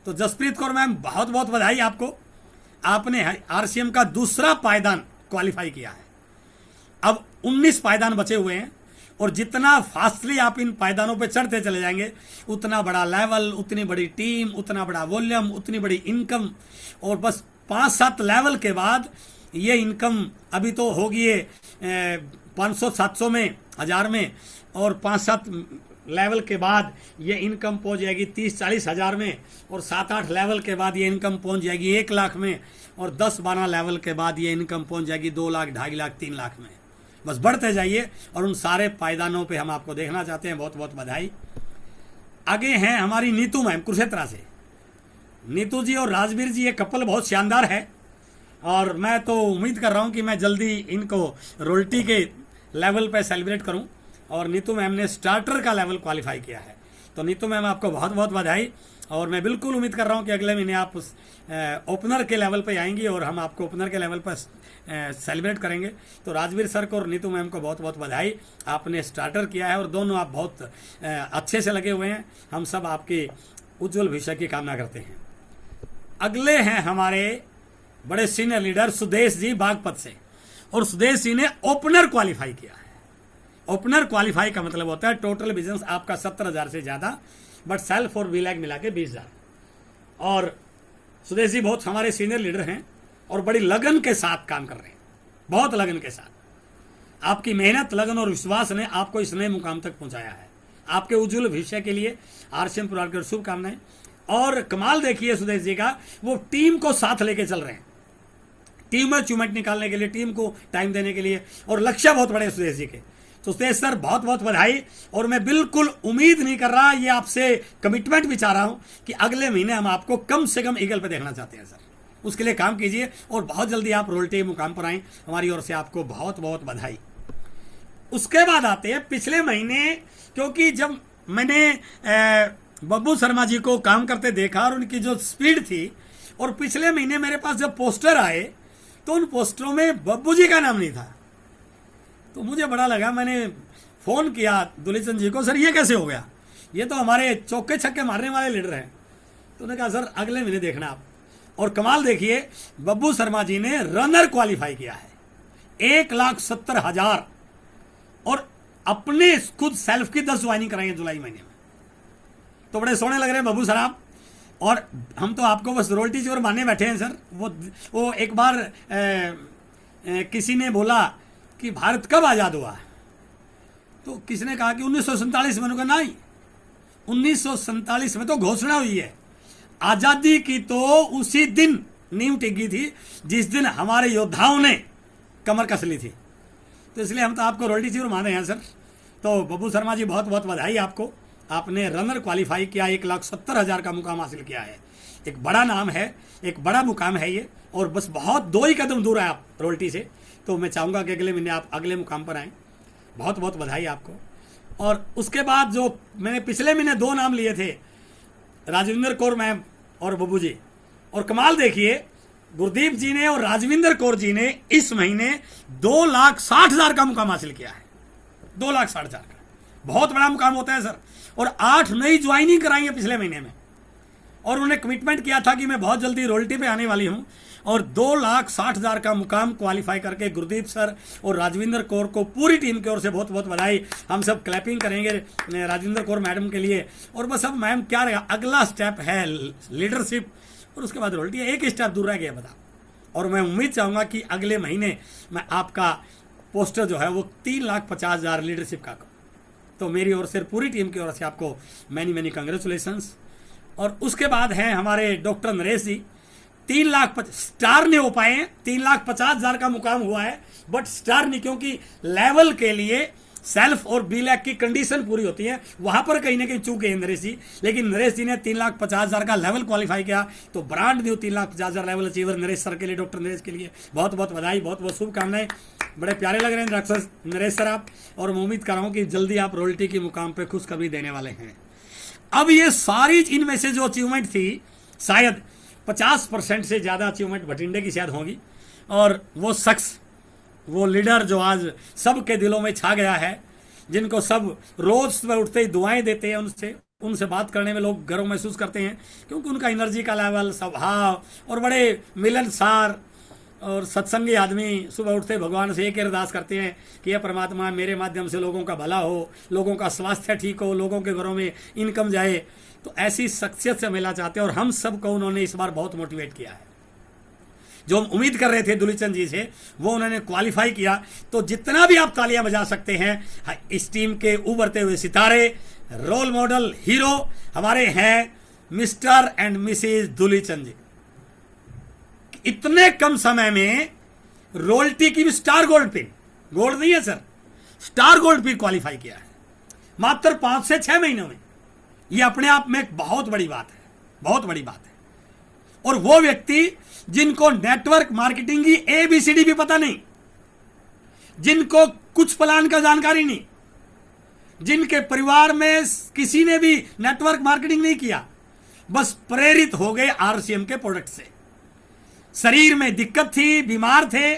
तो जसप्रीत कौर मैम बहुत बहुत बधाई आपको, आपने आरसीएम का दूसरा पायदान क्वालिफाई किया है। अब 19 पायदान बचे हुए हैं, और जितना फास्टली आप इन पायदानों पे चढ़ते चले जाएंगे, उतना बड़ा लेवल, उतनी बड़ी टीम, उतना बड़ा वॉल्यूम, उतनी बड़ी इनकम। और बस 5-7 लेवल के बाद ये इनकम अभी तो होगी 500-700 में, 1000 में, और 5-7 लेवल के बाद ये इनकम पहुंच जाएगी 30-40 हज़ार में, और 7-8 लेवल के बाद ये इनकम पहुंच जाएगी 1 लाख में, और 10-12 लेवल के बाद ये इनकम पहुंच जाएगी 2 लाख, 2.5 लाख, 3 लाख में। बस बढ़ते जाइए, और उन सारे पायदानों पे हम आपको देखना चाहते हैं। बहुत बहुत बधाई। आगे हैं हमारी नीतू मैम कुरुक्षेत्र से। नीतू जी और राजवीर जी, ये कपल बहुत शानदार है, और मैं तो उम्मीद कर रहा हूँ कि मैं जल्दी इनको रोल्टी के लेवल पे सेलिब्रेट करूँ। और नीतू मैम ने स्टार्टर का लेवल क्वालिफाई किया है। तो नीतू मैम आपको बहुत बहुत बधाई, और मैं बिल्कुल उम्मीद कर रहा हूँ कि अगले महीने आप उस ओपनर के लेवल पे आएंगी, और हम आपको ओपनर के लेवल पर सेलिब्रेट करेंगे। तो राजवीर सर को और नीतू मैम को बहुत बहुत बधाई, आपने स्टार्टर किया है, और दोनों आप बहुत अच्छे से लगे हुए हैं। हम सब आपके उज्जवल भविष्य की कामना करते हैं। अगले हैं हमारे बड़े सीनियर लीडर सुदेश जी बागपत से, और सुदेश जी ने ओपनर क्वालिफाई किया है। ओपनर क्वालिफाई का मतलब होता है टोटल बिजनेस आपका 70,000 से ज़्यादा, बट सेल्फ और वीलैग मिला के 20,000। और सुदेश जी बहुत हमारे सीनियर लीडर हैं, और बड़ी लगन के साथ काम कर रहे हैं, बहुत लगन के साथ। आपकी मेहनत, लगन और विश्वास ने आपको इस नए मुकाम तक पहुंचाया है। आपके उज्जवल भविष्य के लिए आरसीएम परिवार की शुभकामनाएं। और कमाल देखिए सुदेश जी का, वो टीम को साथ लेके चल रहे हैं, टीम में अचीवमेंट निकालने के लिए, टीम को टाइम देने के लिए, और लक्ष्य बहुत बड़े सुदेश जी के। तो सुदेश सर बहुत बहुत बधाई। और मैं बिल्कुल उम्मीद नहीं कर रहा, ये आपसे कमिटमेंट भी चाह रहा हूं कि अगले महीने हम आपको कम से कम ईगल पे देखना चाहते हैं सर। उसके लिए काम कीजिए, और बहुत जल्दी आप रोल्टे मुकाम पर आएँ। हमारी ओर से आपको बहुत बहुत बधाई। उसके बाद आते हैं पिछले महीने, क्योंकि जब मैंने बब्बू शर्मा जी को काम करते देखा और उनकी जो स्पीड थी, और पिछले महीने मेरे पास जब पोस्टर आए तो उन पोस्टरों में बब्बू जी का नाम नहीं था। तो मुझे बड़ा लगा, मैंने फ़ोन किया दुलीचंद जी को, सर ये कैसे हो गया, ये तो हमारे चौके छक्के मारने वाले लीडर हैं। तो उन्होंने कहा सर अगले महीने देखना आप। और कमाल देखिए, बब्बू शर्मा जी ने रनर क्वालिफाई किया है 1,70,000, और अपने खुद सेल्फ की 10 ज्वाइनिंग कराएंगे जुलाई महीने में। तो बड़े सोने लग रहे हैं बब्बू सर आप, और हम तो आपको बस रोल्टी चोर मानने बैठे हैं सर। वो एक बार किसी ने बोला कि भारत कब आज़ाद हुआ, तो किसी ने कहा कि 1947 में। उन्होंने कहा नहीं, 1947 में तो घोषणा हुई है, आज़ादी की तो उसी दिन नींव टिकी थी जिस दिन हमारे योद्धाओं ने कमर कस ली थी। तो इसलिए हम तो आपको रोल्टी चोर माने हैं सर। तो बब्बू शर्मा जी बहुत बहुत बधाई आपको, आपने रनर क्वालिफाई किया, 1,70,000 का मुकाम हासिल किया है। एक बड़ा नाम है, एक बड़ा मुकाम है ये, और बस बहुत 2 ही कदम दूर है आप रोल्टी से। तो मैं चाहूँगा कि अगले महीने आप अगले मुकाम पर आएँ। बहुत बहुत बधाई आपको। और उसके बाद जो मैंने पिछले महीने 2 नाम लिए थे, राजविंदर कौर मैम और बब्बू जी, और कमाल देखिए गुरदीप जी ने और राजविंदर कौर जी ने इस महीने 2,60,000 का मुकाम हासिल किया है। 2,60,000 का बहुत बड़ा मुकाम होता है सर। और 8 नई ज्वाइनिंग कराई है पिछले महीने में, और उन्होंने कमिटमेंट किया था कि मैं बहुत जल्दी रोल्टी पे आने वाली हूँ। और 2,60,000 का मुकाम क्वालिफाई करके गुरदीप सर और राजविंदर कौर को पूरी टीम की ओर से बहुत बहुत बधाई। हम सब क्लैपिंग करेंगे राजविंदर कौर मैडम के लिए। और बस अब मैम क्या रहेगा, अगला स्टेप है लीडरशिप, और उसके बाद रोल्टी। एक स्टेप दूर रह गया बता। और मैं उम्मीद चाहूँगा कि अगले महीने मैं आपका पोस्टर जो है वो 3,50,000 लीडरशिप का। तो मेरी ओर से पूरी टीम की ओर से आपको मैनी कंग्रेचुलेशंस। और उसके बाद हैं हमारे डॉक्टर नरेश जी, 3,50,000 स्टार नहीं हो पाए हैं, 3,50,000 का मुकाम हुआ है, बट स्टार नहीं, क्योंकि लेवल के लिए सेल्फ और बी लैक की कंडीशन पूरी होती है, वहां पर कहीं ना कहीं चूके हैं नरेश जी। लेकिन नरेश जी ने 3,50,000 का लेवल क्वालिफाई किया, तो brand new 3,50,000 level achiever Naresh sir के लिए, डॉक्टर नरेश के लिए बहुत बहुत बधाई, बहुत बहुत शुभकामनाएं। बड़े प्यारे लग रहे हैं डॉक्टर नरेश सर आप, और मैं उम्मीद कर रहा हूं कि जल्दी आप रॉयल्टी की मुकाम पर खुशखबरी देने वाले हैं। अब ये सारी इनमें से जो अचीवमेंट थी, शायद 50% से ज़्यादा अचीवमेंट भटिंडे की शायद होगी, और वो शख्स, वो लीडर जो आज सबके दिलों में छा गया है, जिनको सब रोज सुबह उठते ही दुआएं देते हैं, उनसे उनसे बात करने में लोग गर्व महसूस करते हैं, क्योंकि उनका एनर्जी का लेवल, स्वभाव, और बड़े मिलनसार और सत्संगी आदमी सुबह उठते भगवान से एक अरदास करते हैं कि यह परमात्मा मेरे माध्यम से लोगों का भला हो, लोगों का स्वास्थ्य ठीक हो, लोगों के घरों में इनकम जाए। तो ऐसी शख्सियत से मिलना चाहते हैं, और हम सबको उन्होंने इस बार बहुत मोटिवेट किया है। जो हम उम्मीद कर रहे थे दुलीचंद जी से, वो उन्होंने क्वालिफाई किया। तो जितना भी आप तालियां बजा सकते हैं, इस टीम के उभरते हुए सितारे, रोल मॉडल, हीरो हमारे हैं मिस्टर एंड मिसेज दुलीचंद जी। इतने कम समय में रॉयल्टी की भी स्टार गोल्ड पिन, गोल्ड नहीं है sir, star gold pin qualify किया है मात्र 5 से 6 महीनों में। यह अपने आप में एक बहुत बड़ी बात है, बहुत बड़ी बात है। और वो व्यक्ति जिनको नेटवर्क मार्केटिंग की ABCD भी पता नहीं, जिनको कुछ प्लान का जानकारी नहीं, जिनके परिवार में किसी ने भी नेटवर्क मार्केटिंग नहीं किया, बस प्रेरित हो गए RCM के प्रोडक्ट से। शरीर में दिक्कत थी, बीमार थे,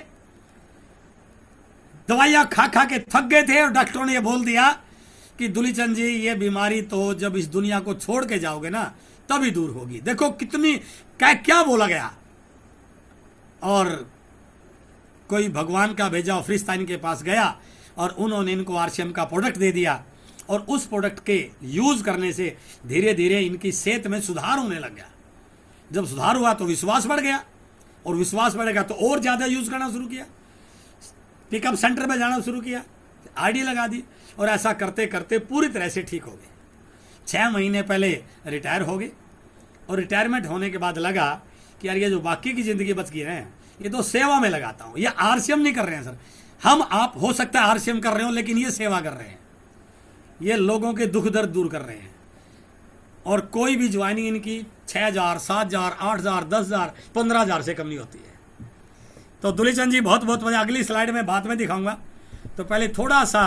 दवाइयां खा खा के थक गए थे, और डॉक्टरों ने यह बोल दिया कि दुलीचंद जी ये बीमारी तो जब इस दुनिया को छोड़ के जाओगे ना तभी दूर होगी। देखो कितनी क्या बोला गया। और कोई भगवान का भेजा फरिश्ता इनके पास गया, और उन्होंने इनको RCM का प्रोडक्ट दे दिया, और उस प्रोडक्ट के यूज करने से धीरे धीरे इनकी सेहत में सुधार होने लग गया। जब सुधार हुआ तो विश्वास बढ़ गया, और विश्वास बढ़ेगा तो और ज्यादा यूज करना शुरू किया, पिकअप सेंटर में जाना शुरू किया, ID लगा दी, और ऐसा करते करते पूरी तरह से ठीक हो गए। 6 महीने पहले रिटायर हो गए, और रिटायरमेंट होने के बाद लगा कि यार ये जो बाकी की जिंदगी बच गई है, ये तो सेवा में लगाता हूं। ये RCM नहीं कर रहे हैं सर, हम आप हो सकता है RCM कर रहे हो, लेकिन ये सेवा कर रहे हैं, ये लोगों के दुख दर्द दूर कर रहे हैं। और कोई भी ज्वाइनिंग इनकी 6,000, 7,000, 8,000, 10,000, 15,000 से कम नहीं होती है। तो दुलीचंद जी बहुत बहुत मजा, अगली स्लाइड में बाद में दिखाऊंगा। तो पहले थोड़ा सा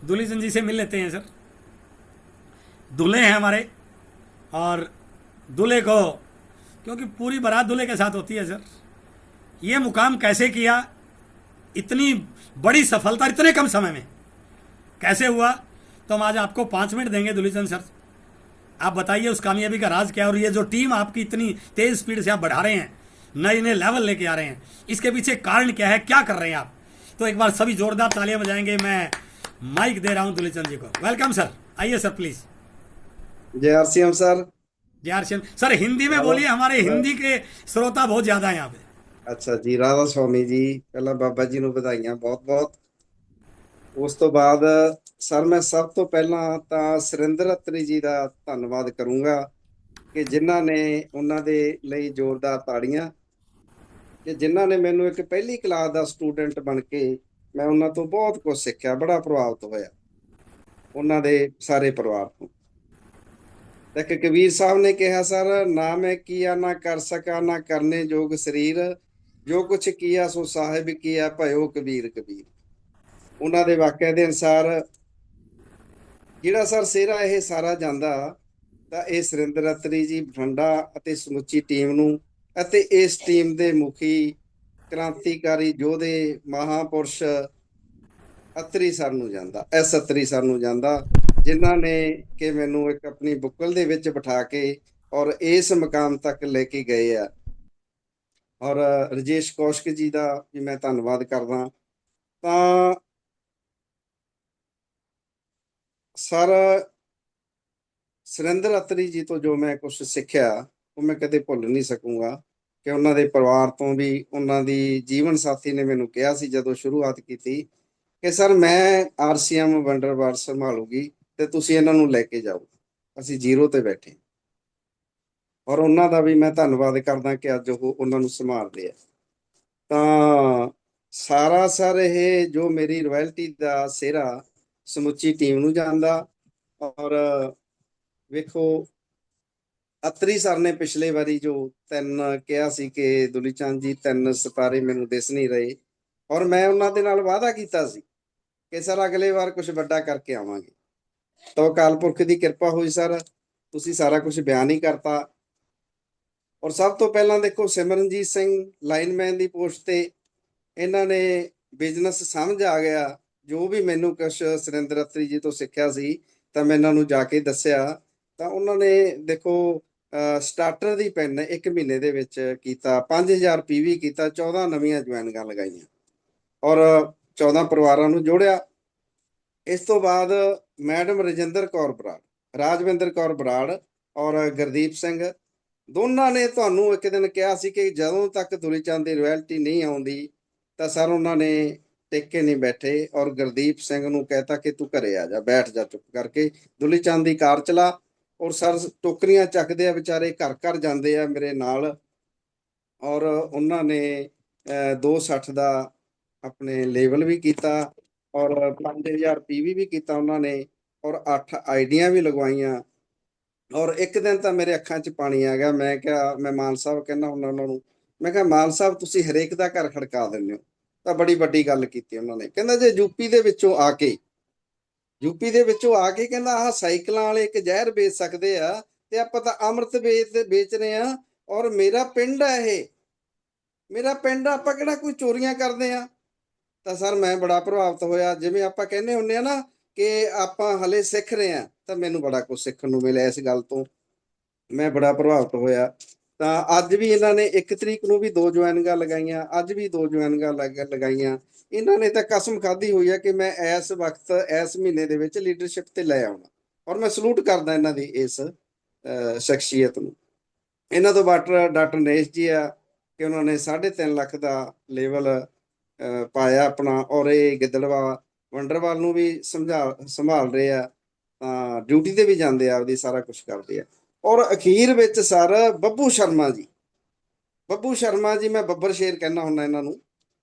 दुलीचंद जी से मिल लेते हैं सर। दूल्हे हैं हमारे, और दूल्हे को, क्योंकि पूरी बारात दूल्हे के साथ होती है सर, ये मुकाम कैसे किया, इतनी बड़ी सफलता इतने कम समय में कैसे हुआ, तो हम आज आपको 5 मिनट देंगे दुलीचंद सर। आप बताइए उस कामयाबी का राज क्या है, और ये जो टीम आपकी इतनी तेज स्पीड से आप बढ़ा रहे हैं, नए नए लेवल लेके आ रहे हैं, इसके पीछे कारण क्या है, क्या कर रहे हैं आप। तो एक बार सभी जोरदार तालियां बजाएंगे। मैं माइक दे रहा हूं दुलीचंद जी को। वेलकम सर, आइए सर प्लीज। जय RCM सर। जय RCM सर, हिंदी में बोलिए, हमारे हिंदी के श्रोता बहुत ज्यादा है यहाँ पे। अच्छा जी, राधा स्वामी जी, पहला बाबा जी ਨੂੰ ਵਧਾਈਆਂ ਬਹੁਤ ਬਹੁਤ। ਉਸ ਤੋਂ ਬਾਅਦ ਸਰ ਮੈਂ ਸਭ ਤੋਂ ਪਹਿਲਾਂ ਤਾਂ ਸੁਰਿੰਦਰ ਅਤਰੀ ਜੀ ਦਾ ਧੰਨਵਾਦ ਕਰੂੰਗਾ ਕਿ ਜਿਨ੍ਹਾਂ ਨੇ ਉਹਨਾਂ ਦੇ ਲਈ ਜ਼ੋਰਦਾਰ ਤਾੜੀਆਂ, ਕਿ ਜਿਨ੍ਹਾਂ ਨੇ ਮੈਨੂੰ ਇੱਕ ਪਹਿਲੀ ਕਲਾਸ ਦਾ ਸਟੂਡੈਂਟ ਬਣ ਕੇ ਮੈਂ ਉਹਨਾਂ ਤੋਂ ਬਹੁਤ ਕੁਝ ਸਿੱਖਿਆ, ਬੜਾ ਪ੍ਰਭਾਵਿਤ ਹੋਇਆ ਉਹਨਾਂ ਦੇ ਸਾਰੇ ਪਰਿਵਾਰ ਤੋਂ। ਇੱਕ ਕਬੀਰ ਸਾਹਿਬ ਨੇ ਕਿਹਾ ਸਰ, ਨਾ ਮੈਂ ਕੀਆ ਨਾ ਕਰ ਸਕਾਂ ਨਾ ਕਰਨੇ ਜੋਗ ਸਰੀਰ, ਜੋ ਕੁਛ ਕੀਆ ਸੋ ਸਾਹਿਬ ਕੀਆ ਭਇਓ ਕਬੀਰ ਕਬੀਰ। ਉਹਨਾਂ ਦੇ ਵਾਕਿਆ ਦੇ ਅਨੁਸਾਰ ਜਿਹੜਾ ਸਰ ਸਿਹਰਾ ਇਹ ਸਾਰਾ ਜਾਂਦਾ, ਤਾਂ ਇਹ ਸੁਰਿੰਦਰ ਅਤਰੀ ਜੀ, ਬਠਿੰਡਾ ਅਤੇ ਸਮੁੱਚੀ ਟੀਮ ਨੂੰ, ਅਤੇ ਇਸ ਟੀਮ ਦੇ ਮੁਖੀ ਕ੍ਰਾਂਤੀਕਾਰੀ ਯੋਧੇ ਮਹਾਪੁਰਸ਼ ਅਤਰੀ ਸਰ ਨੂੰ ਜਾਂਦਾ, S ਅਤਰੀ ਸਰ ਨੂੰ ਜਾਂਦਾ, ਜਿਨ੍ਹਾਂ ਨੇ ਕਿ ਮੈਨੂੰ ਇੱਕ ਆਪਣੀ ਬੁੱਕਲ ਦੇ ਵਿੱਚ ਬਿਠਾ ਕੇ ਔਰ ਇਸ ਮੁਕਾਮ ਤੱਕ ਲੈ ਕੇ ਗਏ ਆ। ਔਰ ਰਜੇਸ਼ ਕੌਸ਼ਿਕ ਜੀ ਦਾ ਵੀ ਮੈਂ ਧੰਨਵਾਦ ਕਰਦਾ। ਤਾਂ ਸਰ ਸੁਰਿੰਦਰ ਅਤਰੀ ਜੀ ਤੋਂ ਜੋ ਮੈਂ ਕੁਝ ਸਿੱਖਿਆ ਉਹ ਮੈਂ ਕਦੇ ਭੁੱਲ ਨਹੀਂ ਸਕੂੰਗਾ, ਕਿ ਉਹਨਾਂ ਦੇ ਪਰਿਵਾਰ ਤੋਂ ਵੀ, ਉਹਨਾਂ ਦੀ ਜੀਵਨ ਸਾਥੀ ਨੇ ਮੈਨੂੰ ਕਿਹਾ ਸੀ ਜਦੋਂ ਸ਼ੁਰੂਆਤ ਕੀਤੀ ਕਿ ਸਰ ਮੈਂ RCM ਵੰਡਰਬਾਰ ਸੰਭਾਲੂਗੀ ਤੇ ਤੁਸੀਂ ਇਹਨਾਂ ਨੂੰ ਲੈ ਕੇ ਜਾਓ, ਅਸੀਂ 0 ਤੇ ਬੈਠੇ। ਔਰ ਉਹਨਾਂ ਦਾ ਵੀ ਮੈਂ ਧੰਨਵਾਦ ਕਰਦਾ ਕਿ ਅੱਜ ਉਹ ਉਹਨਾਂ ਨੂੰ ਸੰਭਾਲਦੇ ਆ। ਤਾਂ ਸਾਰਾ ਸਰ ਇਹ ਜੋ ਮੇਰੀ ਰਾਇਲਟੀ ਦਾ ਸਿਹਰਾ ਸਮੁੱਚੀ ਟੀਮ ਨੂੰ ਜਾਂਦਾ। ਔਰ ਵੇਖੋ, ਅਤਰੀ ਸਰ ਨੇ ਪਿਛਲੇ ਵਾਰੀ ਜੋ 3 ਕਿਹਾ ਸੀ ਕਿ ਦੁਲੀ ਚੰਦ ਜੀ 3 ਸਿਤਾਰੇ ਮੈਨੂੰ ਦਿਸ ਨਹੀਂ ਰਹੇ, ਔਰ ਮੈਂ ਉਹਨਾਂ ਦੇ ਨਾਲ ਵਾਅਦਾ ਕੀਤਾ ਸੀ ਕਿ ਸਰ ਅਗਲੇ ਵਾਰ ਕੁਝ ਵੱਡਾ ਕਰਕੇ ਆਵਾਂਗੇ। ਤਾਂ ਅਕਾਲ ਪੁਰਖ ਦੀ ਕਿਰਪਾ ਹੋਈ ਸਰ, ਤੁਸੀਂ ਸਾਰਾ ਕੁਝ ਬਿਆਨ ਹੀ ਕਰਤਾ। ਔਰ ਸਭ ਤੋਂ ਪਹਿਲਾਂ ਦੇਖੋ, ਸਿਮਰਨਜੀਤ ਸਿੰਘ ਲਾਈਨਮੈਨ ਦੀ ਪੋਸਟ ਤੇ ਇਹਨਾਂ ਨੇ ਬਿਜ਼ਨਸ ਸਮਝ ਆ ਗਿਆ। ਜੋ ਵੀ ਮੈਨੂੰ ਕੁਛ ਸੁਰਿੰਦਰ ਅਤਰੀ ਜੀ ਤੋਂ ਸਿੱਖਿਆ ਸੀ ਤਾਂ ਮੈਂ ਇਹਨਾਂ ਨੂੰ ਜਾ ਕੇ ਦੱਸਿਆ, ਤਾਂ ਉਹਨਾਂ ਨੇ ਦੇਖੋ ਸਟਾਰਟਰ ਦੀ ਪੈਨ 1 ਮਹੀਨੇ ਦੇ ਵਿੱਚ ਕੀਤਾ, 5000 ਪੀਵੀ ਕੀਤਾ, 14 ਨਵੀਆਂ ਜੁਆਇਨਿੰਗਾਂ ਲਗਾਈਆਂ ਔਰ 14 ਪਰਿਵਾਰਾਂ ਨੂੰ ਜੋੜਿਆ। ਇਸ ਤੋਂ ਬਾਅਦ ਮੈਡਮ ਰਜਿੰਦਰ ਕੌਰ ਬਰਾੜ, ਰਾਜਵਿੰਦਰ ਕੌਰ ਬਰਾੜ ਔਰ ਗੁਰਦੀਪ ਸਿੰਘ, ਦੋਨਾਂ ਨੇ ਤੁਹਾਨੂੰ ਇੱਕ ਦਿਨ ਕਿਹਾ ਸੀ ਕਿ ਜਦੋਂ ਤੱਕ ਦੁਲੀ ਚੰਦ ਦੀ ਰਾਇਲਟੀ ਨਹੀਂ ਆਉਂਦੀ ਤਾਂ ਸਰ ਉਹਨਾਂ ਨੇ ਟਿਕ ਕੇ ਨਹੀਂ ਬੈਠੇ, ਔਰ ਗੁਰਦੀਪ ਸਿੰਘ ਨੂੰ ਕਹਿਤਾ ਕਿ ਤੂੰ ਘਰੇ ਆ ਜਾ, ਬੈਠ ਜਾ ਚੁੱਪ ਕਰਕੇ, ਦੁਲੀ ਚੰਦ ਦੀ ਕਾਰ ਚਲਾ। ਔਰ ਸਰ ਟੋਕਰੀਆਂ ਚੱਕਦੇ ਆ ਵਿਚਾਰੇ, ਘਰ ਘਰ ਜਾਂਦੇ ਆ ਮੇਰੇ ਨਾਲ, ਔਰ ਉਹਨਾਂ ਨੇ 260 ਦਾ ਆਪਣੇ ਲੈਵਲ ਵੀ ਕੀਤਾ ਔਰ 5000 ਪੀਵੀ ਵੀ ਕੀਤਾ ਉਹਨਾਂ ਨੇ, ਔਰ 8 ਆਈਡੀਆਂ ਵੀ ਲਗਵਾਈਆਂ। ਔਰ ਇੱਕ ਦਿਨ ਤਾਂ ਮੇਰੇ ਅੱਖਾਂ 'ਚ ਪਾਣੀ ਆ ਗਿਆ। ਮੈਂ ਕਿਹਾ, ਮੈਂ ਮਾਨ ਸਾਹਿਬ ਕਹਿੰਦਾ ਹੁੰਦਾ ਉਹਨਾਂ ਨੂੰ, ਮੈਂ ਕਿਹਾ ਮਾਨ ਸਾਹਿਬ ਤੁਸੀਂ ਹਰੇਕ ਦਾ ਘਰ ਖੜਕਾ ਦਿੰਦੇ ਹੋ। ਤਾਂ ਬੜੀ ਵੱਡੀ ਗੱਲ ਕੀਤੀ ਉਹਨਾਂ ਨੇ, ਕਹਿੰਦਾ ਜੇ ਯੂਪੀ ਦੇ ਵਿੱਚੋਂ ਆ ਕੇ ਕਹਿੰਦਾ ਆਹ ਸਾਈਕਲਾਂ ਵਾਲੇ ਇੱਕ ਜ਼ਹਿਰ ਵੇਚ ਸਕਦੇ ਆ, ਤੇ ਆਪਾਂ ਤਾਂ ਅੰਮ੍ਰਿਤ ਵੇਚ ਰਹੇ ਆ, ਔਰ ਮੇਰਾ ਪਿੰਡ ਆ ਇਹ, ਮੇਰਾ ਪਿੰਡ, ਆਪਾਂ ਕਿਹੜਾ ਕੋਈ ਚੋਰੀਆਂ ਕਰਦੇ ਆ। ਤਾਂ ਸਰ ਮੈਂ ਬੜਾ ਪ੍ਰਭਾਵਿਤ ਹੋਇਆ। ਜਿਵੇਂ ਆਪਾਂ ਕਹਿੰਦੇ ਹੁੰਦੇ ਆ ਨਾ ਕਿ ਆਪਾਂ ਹਲੇ ਸਿੱਖ ਰਹੇ ਆ, ਤਾਂ ਮੈਨੂੰ ਬੜਾ ਕੁਝ ਸਿੱਖਣ ਨੂੰ ਮਿਲਿਆ ਇਸ ਗੱਲ ਤੋਂ, ਮੈਂ ਬੜਾ ਪ੍ਰਭਾਵਿਤ ਹੋਇਆ। ਤਾਂ ਅੱਜ ਵੀ ਇਹਨਾਂ ਨੇ 1 ਤਰੀਕ ਨੂੰ ਵੀ 2 ਜੁਆਇਨਿੰਗਾਂ ਲਗਾਈਆਂ, ਅੱਜ ਵੀ 2 ਜੁਆਇਨਿੰਗਾਂ ਲਗਾਈਆਂ। ਇਹਨਾਂ ਨੇ ਤਾਂ ਕਸਮ ਖਾਧੀ ਹੋਈ ਆ ਕਿ ਮੈਂ ਇਸ ਵਕਤ ਇਸ ਮਹੀਨੇ ਦੇ ਵਿੱਚ ਲੀਡਰਸ਼ਿਪ ਤੇ ਲੈ ਆਉਣਾ, ਔਰ ਮੈਂ ਸਲੂਟ ਕਰਦਾ ਇਹਨਾਂ ਦੀ ਇਸ ਸ਼ਖਸੀਅਤ ਨੂੰ। ਇਹਨਾਂ ਤੋਂ ਡਾਕਟਰ ਨਰੇਸ਼ ਜੀ ਆ ਕਿ ਉਹਨਾਂ ਨੇ 3.5 ਲੱਖ ਦਾ ਲੈਵਲ ਪਾਇਆ ਆਪਣਾ, ਔਰ ਇਹ ਗਿੱਦੜਵਾ ਵੰਡਰਵਾਲ ਨੂੰ ਵੀ ਸੰਭਾਲ ਰਹੇ ਆ, ਤਾਂ ਡਿਊਟੀ ਤੇ ਵੀ ਜਾਂਦੇ ਆ, ਆਪਦੀ ਸਾਰਾ ਕੁਝ ਕਰਦੇ ਆ। ਔਰ ਅਖੀਰ ਵਿੱਚ ਸਰ ਬੱਬੂ ਸ਼ਰਮਾ ਜੀ, ਮੈਂ ਬੱਬਰ ਸ਼ੇਰ ਕਹਿੰਦਾ ਹੁੰਦਾ ਇਹਨਾਂ ਨੂੰ।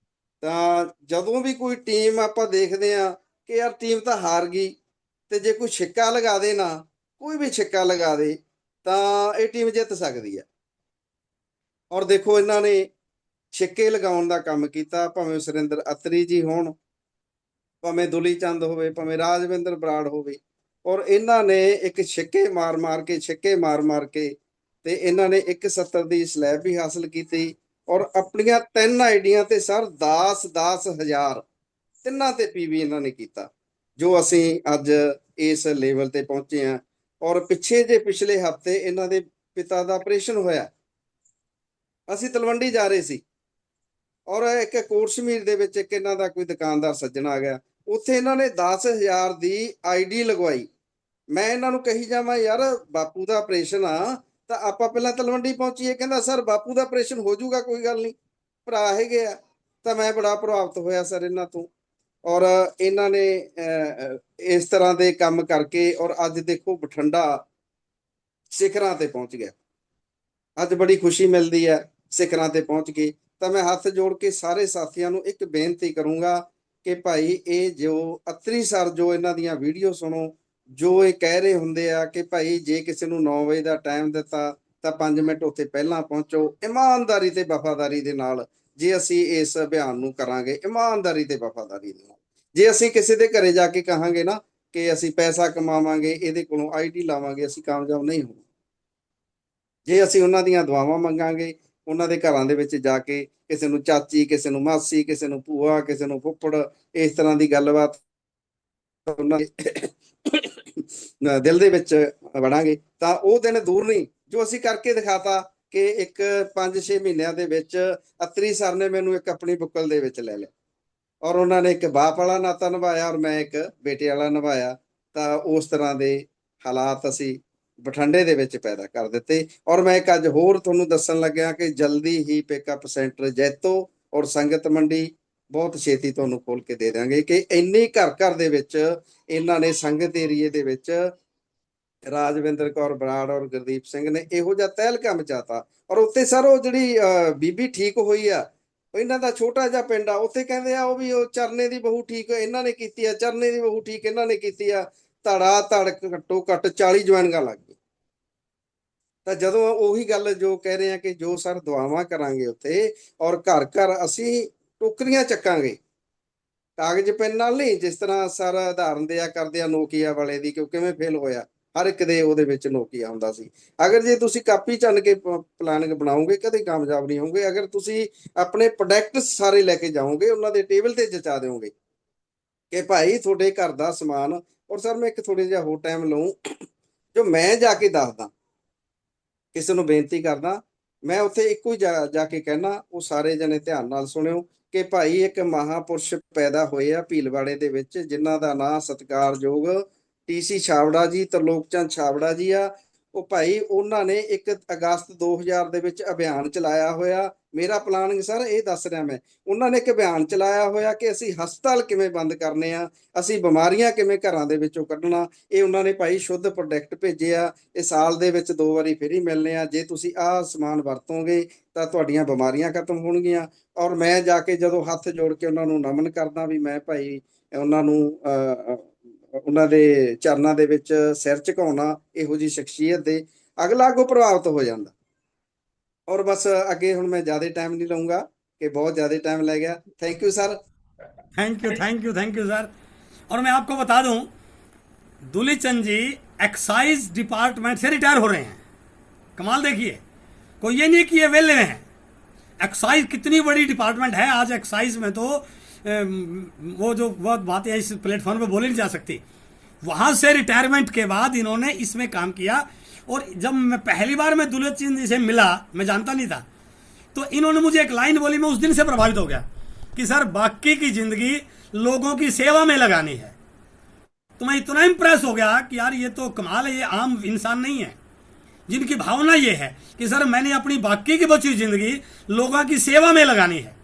ਤਾਂ ਜਦੋਂ ਵੀ ਕੋਈ ਟੀਮ ਆਪਾਂ ਦੇਖਦੇ ਆ ਕਿ ਯਾਰ ਟੀਮ ਤਾਂ ਹਾਰ ਗਈ, ਤੇ ਜੇ ਕੋਈ ਛਿੱਕਾ ਲਗਾ ਦੇ ਨਾ, ਕੋਈ ਵੀ ਛਿੱਕਾ ਲਗਾ ਦੇ, ਤਾਂ ਇਹ ਟੀਮ ਜਿੱਤ ਸਕਦੀ ਆ। ਔਰ ਦੇਖੋ ਇਹਨਾਂ ਨੇ ਛਿੱਕੇ ਲਗਾਉਣ ਦਾ ਕੰਮ ਕੀਤਾ, ਭਾਵੇਂ ਸੁਰਿੰਦਰ ਅਤਰੀ ਜੀ ਹੋਣ, ਭਾਵੇਂ ਦੁਲੀ ਚੰਦ ਹੋਵੇ, ਭਾਵੇਂ ਰਾਜਵਿੰਦਰ ਬਰਾੜ ਹੋਵੇ। ਔਰ ਇਹਨਾਂ ਨੇ ਇੱਕ ਛਿੱਕੇ ਮਾਰ ਕੇ ਤੇ ਇਹਨਾਂ ਨੇ 170 ਦੀ ਸਲੈਬ ਵੀ ਹਾਸਲ ਕੀਤੀ, ਔਰ ਆਪਣੀਆਂ 3 ਆਈਡੀਆਂ ਤੇ ਸਰ 10 ਹਜ਼ਾਰ ਤਿੰਨਾਂ ਤੇ ਪੀਵੀ ਇਹਨਾਂ ਨੇ ਕੀਤਾ, ਜੋ ਅਸੀਂ ਅੱਜ ਇਸ ਲੈਵਲ ਤੇ ਪਹੁੰਚੇ ਆ। ਔਰ ਪਿਛਲੇ ਹਫਤੇ ਇਹਨਾਂ ਦੇ ਪਿਤਾ ਦਾ ਆਪਰੇਸ਼ਨ ਹੋਇਆ, ਅਸੀਂ ਤਲਵੰਡੀ ਜਾ ਰਹੇ ਸੀ, ਔਰ ਇੱਕ ਕੋਟਸ਼ਮੀਰ ਦੇ ਵਿੱਚ ਇੱਕ ਇਹਨਾਂ ਦਾ ਕੋਈ ਦੁਕਾਨਦਾਰ ਸੱਜਣ ਆ ਗਿਆ, ਉੱਥੇ ਇਹਨਾਂ ਨੇ 10,000 ਦੀ ਆਈਡੀ ਲਗਵਾਈ। ਮੈਂ ਇਹਨਾਂ ਨੂੰ ਕਹੀ ਜਾਵਾਂ ਯਾਰ ਬਾਪੂ ਦਾ ਆਪਰੇਸ਼ਨ ਆ, ਤਾਂ ਆਪਾਂ ਪਹਿਲਾਂ ਤਲਵੰਡੀ ਪਹੁੰਚੀਏ। ਕਹਿੰਦਾ ਸਰ ਬਾਪੂ ਦਾ ਆਪਰੇਸ਼ਨ ਹੋ ਜਾਊਗਾ, ਕੋਈ ਗੱਲ ਨਹੀਂ, ਭਰਾ ਹੈਗੇ ਆ। ਤਾਂ ਮੈਂ ਬੜਾ ਪ੍ਰਭਾਵਿਤ ਹੋਇਆ ਸਰ ਇਹਨਾਂ ਤੋਂ, ਔਰ ਇਹਨਾਂ ਨੇ ਇਸ ਤਰ੍ਹਾਂ ਦੇ ਕੰਮ ਕਰਕੇ, ਔਰ ਅੱਜ ਦੇਖੋ ਬਠਿੰਡਾ ਸਿਖਰਾਂ ਤੇ ਪਹੁੰਚ ਗਿਆ। ਅੱਜ ਬੜੀ ਖੁਸ਼ੀ ਮਿਲਦੀ ਹੈ ਸਿਖਰਾਂ ਤੇ ਪਹੁੰਚ ਕੇ। ਤਾਂ ਮੈਂ ਹੱਥ ਜੋੜ ਕੇ ਸਾਰੇ ਸਾਥੀਆਂ ਨੂੰ ਇੱਕ ਬੇਨਤੀ ਕਰੂੰਗਾ ਕਿ ਭਾਈ ਇਹ ਜੋ ਅਤਰੀ ਸਰ ਜੋ ਇਹਨਾਂ ਦੀਆਂ ਵੀਡੀਓ ਸੁਣੋ, ਜੋ ਇਹ ਕਹਿ ਰਹੇ ਹੁੰਦੇ ਆ ਕਿ ਭਾਈ ਜੇ ਕਿਸੇ ਨੂੰ 9 ਵਜੇ ਦਾ ਟਾਈਮ ਦਿੱਤਾ ਤਾਂ 5 ਮਿੰਟ ਉੱਥੇ ਪਹਿਲਾਂ ਪਹੁੰਚੋ, ਇਮਾਨਦਾਰੀ ਤੇ ਵਫਾਦਾਰੀ ਦੇ ਨਾਲ ਜੇ ਅਸੀਂ ਇਸ ਅਭਿਆਨ ਨੂੰ ਕਰਾਂਗੇ, ਇਮਾਨਦਾਰੀ ਤੇ ਵਫਾਦਾਰੀ ਦੇ ਨਾਲ, ਜੇ ਅਸੀਂ ਕਿਸੇ ਦੇ ਘਰੇ ਜਾ ਕੇ ਕਹਾਂਗੇ ਨਾ ਕਿ ਅਸੀਂ ਪੈਸਾ ਕਮਾਵਾਂਗੇ, ਇਹਦੇ ਕੋਲੋਂ ਆਈਡੀ ਲਾਵਾਂਗੇ, ਅਸੀਂ ਕਾਮਯਾਬ ਨਹੀਂ ਹੋਣਾ। ਜੇ ਅਸੀਂ ਉਹਨਾਂ ਦੀਆਂ ਦੁਆਵਾਂ ਮੰਗਾਂਗੇ, ਉਹਨਾਂ ਦੇ ਘਰਾਂ ਦੇ ਵਿੱਚ ਜਾ ਕੇ ਕਿਸੇ ਨੂੰ ਚਾਚੀ, ਕਿਸੇ ਨੂੰ ਮਾਸੀ, ਕਿਸੇ ਨੂੰ ਭੂਆ, ਕਿਸੇ ਨੂੰ ਫੁੱਫੜ, ਇਸ ਤਰ੍ਹਾਂ ਦੀ ਗੱਲਬਾਤ ਉਹਨਾਂ ਦਿਲ ਦੇ ਵਿੱਚ ਵੜਾਂਗੇ, ਤਾਂ ਉਹ ਦਿਨ ਦੂਰ ਨਹੀਂ ਜੋ ਅਸੀਂ ਕਰਕੇ ਦਿਖਾਤਾ ਕਿ ਇੱਕ 5-6 ਮਹੀਨਿਆਂ ਦੇ ਵਿੱਚ ਅਤਰੀ ਸਰ ਨੇ ਮੈਨੂੰ ਇੱਕ ਆਪਣੀ ਬੁੱਕਲ ਦੇ ਵਿੱਚ ਲੈ ਲਿਆ, ਔਰ ਉਹਨਾਂ ਨੇ ਇੱਕ ਬਾਪ ਵਾਲਾ ਨਾਤਾ ਨਿਭਾਇਆ, ਔਰ ਮੈਂ ਇੱਕ ਬੇਟੇ ਵਾਲਾ ਨਿਭਾਇਆ। ਤਾਂ ਉਸ ਤਰ੍ਹਾਂ ਦੇ ਹਾਲਾਤ ਅਸੀਂ ਬਠਿੰਡੇ ਦੇ ਵਿੱਚ ਪੈਦਾ ਕਰ ਦਿੱਤੇ। ਔਰ ਮੈਂ ਇੱਕ ਅੱਜ ਹੋਰ ਤੁਹਾਨੂੰ ਦੱਸਣ ਲੱਗਿਆ ਕਿ ਜਲਦੀ ਹੀ ਪਿਕਅਪ ਸੈਂਟਰ ਜੈਤੋ ਔਰ ਸੰਗਤ ਮੰਡੀ ਬਹੁਤ ਛੇਤੀ ਤੁਹਾਨੂੰ ਖੋਲ ਕੇ ਦੇ ਦਾਂਗੇ, ਕਿ ਇੰਨੇ ਘਰ ਦੇ ਵਿੱਚ ਇਹਨਾਂ ਨੇ ਸੰਗਤ ਏਰੀਏ ਦੇ ਵਿੱਚ ਰਾਜਵਿੰਦਰ ਕੌਰ ਬਰਾੜ ਔਰ ਗੁਰਦੀਪ ਸਿੰਘ ਨੇ ਇਹੋ ਜਿਹਾ ਤਹਿਲਕਾ ਮਚਾਤਾ। ਔਰ ਉੱਤੇ ਸਰ ਉਹ ਜਿਹੜੀ ਬੀਬੀ ਠੀਕ ਹੋਈ ਆ, ਇਹਨਾਂ ਦਾ ਛੋਟਾ ਜਿਹਾ ਪਿੰਡ ਆ, ਉੱਥੇ ਕਹਿੰਦੇ ਆ ਉਹ ਵੀ ਉਹ ਚਰਨੇ ਦੀ ਬਹੂ ਠੀਕ ਇਹਨਾਂ ਨੇ ਕੀਤੀ ਆ, ਚਰਨੇ ਦੀ ਬਹੂ ਠੀਕ ਇਹਨਾਂ ਨੇ ਕੀਤੀ ਆ। ਧੜਾ ਧੜ ਘੱਟੋ ਘੱਟ 40 ਜੁਆਇਨਿੰਗਾਂ ਲੱਗ ਗਈ। ਤਾਂ ਜਦੋਂ ਉਹੀ ਗੱਲ ਜੋ ਕਹਿ ਰਹੇ ਆ ਕਿ ਜੋ ਸਰ ਦੁਆਵਾਂ ਕਰਾਂਗੇ ਉੱਥੇ, ਔਰ ਘਰ ਘਰ ਅਸੀਂ ਟੋਕਰੀਆਂ ਚੱਕਾਂਗੇ, ਕਾਗਜ਼ ਪੈਨ ਨਾਲ ਨਹੀਂ, ਜਿਸ ਤਰ੍ਹਾਂ ਸਰ ਉਦਾਹਰਨ ਦਿਆ ਕਰਦੇ ਆ ਨੋਕੀਆ ਵਾਲੇ ਦੀ, ਕਿ ਕਿਵੇਂ ਫੇਲ ਹੋਇਆ, ਹਰ ਇੱਕ ਦੇ ਉਹਦੇ ਵਿੱਚ ਨੋਕੀਆ ਹੁੰਦਾ ਸੀ। ਅਗਰ ਜੇ ਤੁਸੀਂ ਕਾਪੀ ਚੰਨ ਕੇ ਪਲਾਨਿੰਗ ਬਣਾਓਗੇ ਕਦੇ ਕਾਮਯਾਬ ਨਹੀਂ ਹੋਗੇ। ਅਗਰ ਤੁਸੀਂ ਆਪਣੇ ਪ੍ਰੋਡਕਟ ਸਾਰੇ ਲੈ ਕੇ ਜਾਓਗੇ, ਉਹਨਾਂ ਦੇ ਟੇਬਲ ਤੇ ਜਚਾ ਦਿਓਗੇ ਕਿ ਭਾਈ ਤੁਹਾਡੇ ਘਰ ਦਾ ਸਮਾਨ। ਔਰ ਸਰ ਮੈਂ ਇੱਕ ਥੋੜਾ ਜਿਹਾ ਹੋਰ ਟਾਈਮ ਲਊਂ, ਜੋ ਮੈਂ ਜਾ ਕੇ ਦੱਸਦਾ, ਕਿਸੇ ਨੂੰ ਬੇਨਤੀ ਕਰਦਾ, ਮੈਂ ਉੱਥੇ ਇੱਕੋ ਹੀ ਜਾ ਕੇ ਕਹਿਣਾ, ਉਹ ਸਾਰੇ ਜਣੇ ਧਿਆਨ ਨਾਲ ਸੁਣਿਓ ਕਿ ਭਾਈ ਇੱਕ ਮਹਾਪੁਰਸ਼ ਪੈਦਾ ਹੋਏ ਆ ਭੀਲਵਾੜੇ ਦੇ ਵਿੱਚ, ਜਿਨ੍ਹਾਂ ਦਾ ਨਾਂ ਸਤਿਕਾਰਯੋਗ TC ਛਾਬੜਾ ਜੀ, ਤਰਲੋਕ ਚੰਦ ਛਾਬੜਾ ਜੀ ਆ। ਉਹ ਭਾਈ ਉਹਨਾਂ ਨੇ 1 ਅਗਸਤ 2000 ਦੇ ਵਿੱਚ ਅਭਿਆਨ ਚਲਾਇਆ ਹੋਇਆ। ਮੇਰਾ ਪਲਾਨਿੰਗ ਸਰ ਇਹ ਦੱਸ ਰਿਹਾ ਮੈਂ, ਉਹਨਾਂ ਨੇ ਇੱਕ ਅਭਿਆਨ ਚਲਾਇਆ ਹੋਇਆ ਕਿ ਅਸੀਂ ਹਸਪਤਾਲ ਕਿਵੇਂ ਬੰਦ ਕਰਨੇ ਆ, ਅਸੀਂ ਬਿਮਾਰੀਆਂ ਕਿਵੇਂ ਘਰਾਂ ਦੇ ਵਿੱਚੋਂ ਕੱਢਣਾ। ਇਹ ਉਹਨਾਂ ਨੇ ਭਾਈ ਸ਼ੁੱਧ ਪ੍ਰੋਡਕਟ ਭੇਜੇ ਆ। ਇਹ ਸਾਲ ਦੇ ਵਿੱਚ 2 ਵਾਰੀ ਫਿਰ ਹੀ ਮਿਲਨੇ ਆ। ਜੇ ਤੁਸੀਂ ਆਹ ਸਮਾਨ ਵਰਤੋਗੇ ਤਾਂ ਤੁਹਾਡੀਆਂ ਬਿਮਾਰੀਆਂ ਖਤਮ ਹੋਣਗੀਆਂ। ਔਰ ਮੈਂ ਜਾ ਕੇ ਜਦੋਂ ਹੱਥ ਜੋੜ ਕੇ ਉਹਨਾਂ ਨੂੰ ਨਮਨ ਕਰਦਾ ਵੀ ਮੈਂ ਭਾਈ ਉਹਨਾਂ ਨੂੰ ਉਹਨਾਂ ਦੇ ਚਰਨਾਂ ਦੇ ਵਿੱਚ ਸਿਰ ਝੁਕਾਉਣਾ, ਇਹੋ ਜਿਹੀ ਸ਼ਖਸੀਅਤ ਦੇ, ਅਗਲਾ ਅੱਗੋਂ ਪ੍ਰਭਾਵਿਤ ਹੋ ਜਾਂਦਾ। और बस अगे हुण मैं ज्यादा टाइम नहीं लूंगा कि बहुत ज्यादा टाइम लग गया। Thank you sir. Thank you sir. और मैं आपको बता दूं, दुलीचंद जी एक्साइज डिपार्टमेंट से रिटायर हो रहे हैं। कमाल देखिए, कोई ये नहीं कि ये वेले हैं। एक्साइज कितनी बड़ी डिपार्टमेंट है। आज एक्साइज में तो वो जो बहुत बातें इस प्लेटफॉर्म पे बोली नहीं जा सकती। वहां से रिटायरमेंट के बाद इन्होंने इसमें काम किया। और जब मैं पहली बार मैं दुलीचंद जी से मिला, मैं जानता नहीं था, तो इन्होंने मुझे एक लाइन बोली, मैं उस दिन से प्रभावित हो गया कि सर बाकी की जिंदगी लोगों की सेवा में लगानी है। तो मैं इतना इंप्रेस हो गया कि यार ये तो कमाल है, ये आम इंसान नहीं है जिनकी भावना ये है कि सर मैंने अपनी बाकी की बची जिंदगी लोगों की सेवा में लगानी है।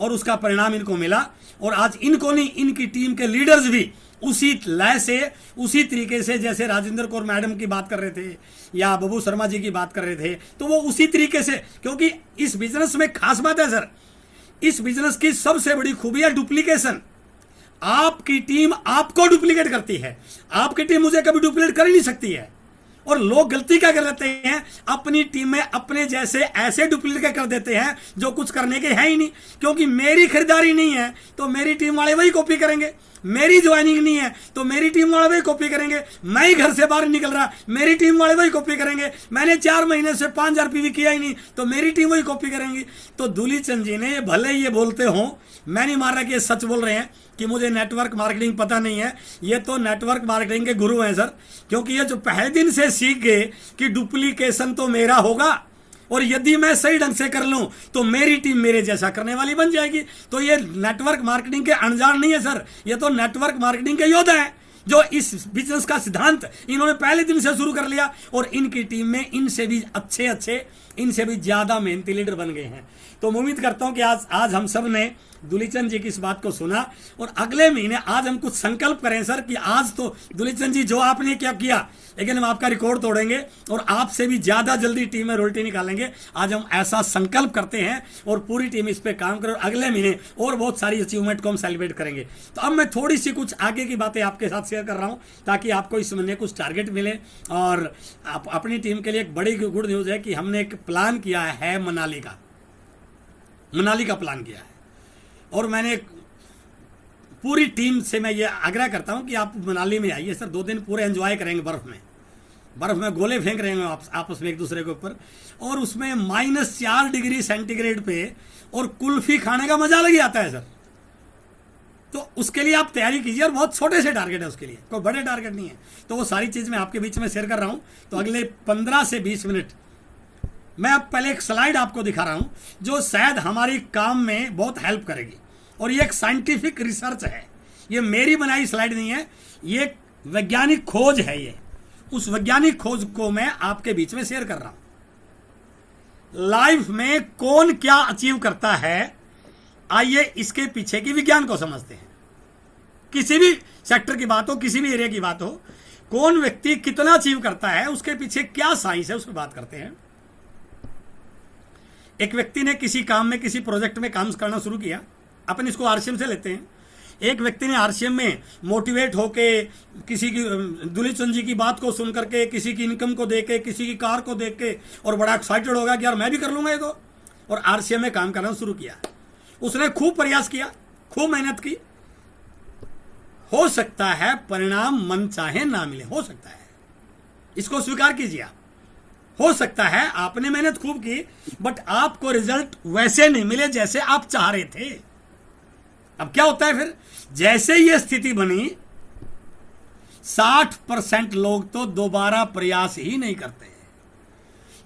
और उसका परिणाम इनको मिला। और आज इनको नहीं, इनकी टीम के लीडर्स भी उसी लय से, उसी तरीके से, जैसे राजेंद्र कौर मैडम की बात कर रहे थे या बबू शर्मा जी की बात कर रहे थे, तो वो उसी तरीके से, क्योंकि इस बिजनेस में खास बात है सर, इस बिजनेस की सबसे बड़ी खूबी है डुप्लीकेशन। आपकी टीम आपको डुप्लीकेट करती है, आपकी टीम मुझे कभी डुप्लीकेट कर ही नहीं सकती है। और लोग गलती क्या कर लेते हैं, अपनी टीम में अपने जैसे ऐसे डुप्लीकेट कर देते हैं जो कुछ करने के हैं ही नहीं। क्योंकि मेरी खरीदारी नहीं है तो मेरी टीम वाले वही कॉपी करेंगे, मेरी ज्वाइनिंग नहीं है तो मेरी टीम वाले वही कॉपी करेंगे, मैं ही घर से बाहर निकल रहा, मेरी टीम वाले वही कॉपी करेंगे, मैंने 4 महीने से 5000 PV किया ही नहीं तो मेरी टीम वही कॉपी करेंगी। तो दुलीचंद जी ने भले ये बोलते हो, मैं नहीं मान रहा कि ये सच बोल रहे हैं कि मुझे नेटवर्क मार्केटिंग पता नहीं है, ये तो नेटवर्क मार्केटिंग के गुरु हैं सर। क्योंकि ये जो पहले दिन से सीख गए कि डुप्लीकेशन तो मेरा होगा और यदि मैं सही ढंग से कर लूं तो मेरी टीम मेरे जैसा करने वाली बन जाएगी। तो ये नेटवर्क मार्केटिंग के अनजान नहीं है सर, ये तो नेटवर्क मार्केटिंग के योद्धा हैं जो इस बिजनेस का सिद्धांत इन्होंने पहले दिन से शुरू कर लिया। और इनकी टीम में इनसे भी अच्छे, इनसे भी ज्यादा मेहनती लीडर बन गए हैं। तो मैं उम्मीद करता हूं कि आज हम सब ने दुलीचंद जी की इस बात को सुना और अगले महीने आज हम कुछ संकल्प करें सर कि आज तो दुलीचंद जी जो आपने क्या किया, लेकिन हम आपका रिकॉर्ड तोड़ेंगे और आपसे भी ज्यादा जल्दी टीम में रोटी निकालेंगे। आज हम ऐसा संकल्प करते हैं और पूरी टीम इस पे काम करें और अगले महीने और बहुत सारी अचीवमेंट को हम सेलिब्रेट करेंगे। तो अब मैं थोड़ी सी कुछ आगे की बातें आपके साथ शेयर कर रहा हूं ताकि आपको इस महीने कुछ टारगेट मिले। और आप अपनी टीम के लिए एक बड़ी गुड न्यूज है कि हमने एक प्लान किया है मनाली का प्लान किया है। और मैंने पूरी टीम से मैं ये आग्रह करता हूं कि आप मनाली में आइए सर, 2 दिन पूरे एंजॉय करेंगे। बर्फ में गोले फेंक रहे हैं आपस में एक दूसरे के ऊपर, और उसमें -4 डिग्री सेंटीग्रेड पे और कुल्फी खाने का मजा अलग ही आता है सर। तो उसके लिए आप तैयारी कीजिए और बहुत छोटे से टारगेट है उसके लिए, कोई बड़े टारगेट नहीं है। तो वो सारी चीज मैं आपके बीच में शेयर कर रहा हूं। तो अगले 15 से 20 मिनट मैं अब पहले एक स्लाइड आपको दिखा रहा हूं जो शायद हमारी काम में बहुत हेल्प करेगी। और ये एक साइंटिफिक रिसर्च है, ये मेरी बनाई स्लाइड नहीं है, ये एक वैज्ञानिक खोज है। ये उस वैज्ञानिक खोज को मैं आपके बीच में शेयर कर रहा हूं। लाइफ में कौन क्या अचीव करता है, आइए इसके पीछे की विज्ञान को समझते हैं। किसी भी सेक्टर की बात हो, किसी भी एरिया की बात हो, कौन व्यक्ति कितना अचीव करता है, उसके पीछे क्या साइंस है, उसकी बात करते हैं। एक व्यक्ति ने किसी काम में, किसी प्रोजेक्ट में काम करना शुरू किया, अपन इसको आरसीएम से लेते हैं। एक व्यक्ति ने आरसीएम में मोटिवेट होके, किसी की दूल्हे चंद जी की बात को सुन करके, किसी की इनकम को देख के, किसी की कार को देख के, और बड़ा एक्साइटेड होगा कि यार मैं भी कर लूंगा ये तो, और आरसीएम में काम करना शुरू किया। उसने खूब प्रयास किया, खूब मेहनत की। हो सकता है परिणाम मन चाहे ना मिले, हो सकता है, इसको स्वीकार कीजिए आप। हो सकता है आपने मेहनत खूब की, बट आपको रिजल्ट वैसे नहीं मिले जैसे आप चाह रहे थे। अब क्या होता है फिर, जैसे ये स्थिति बनी, 60% लोग तो दोबारा प्रयास ही नहीं करते।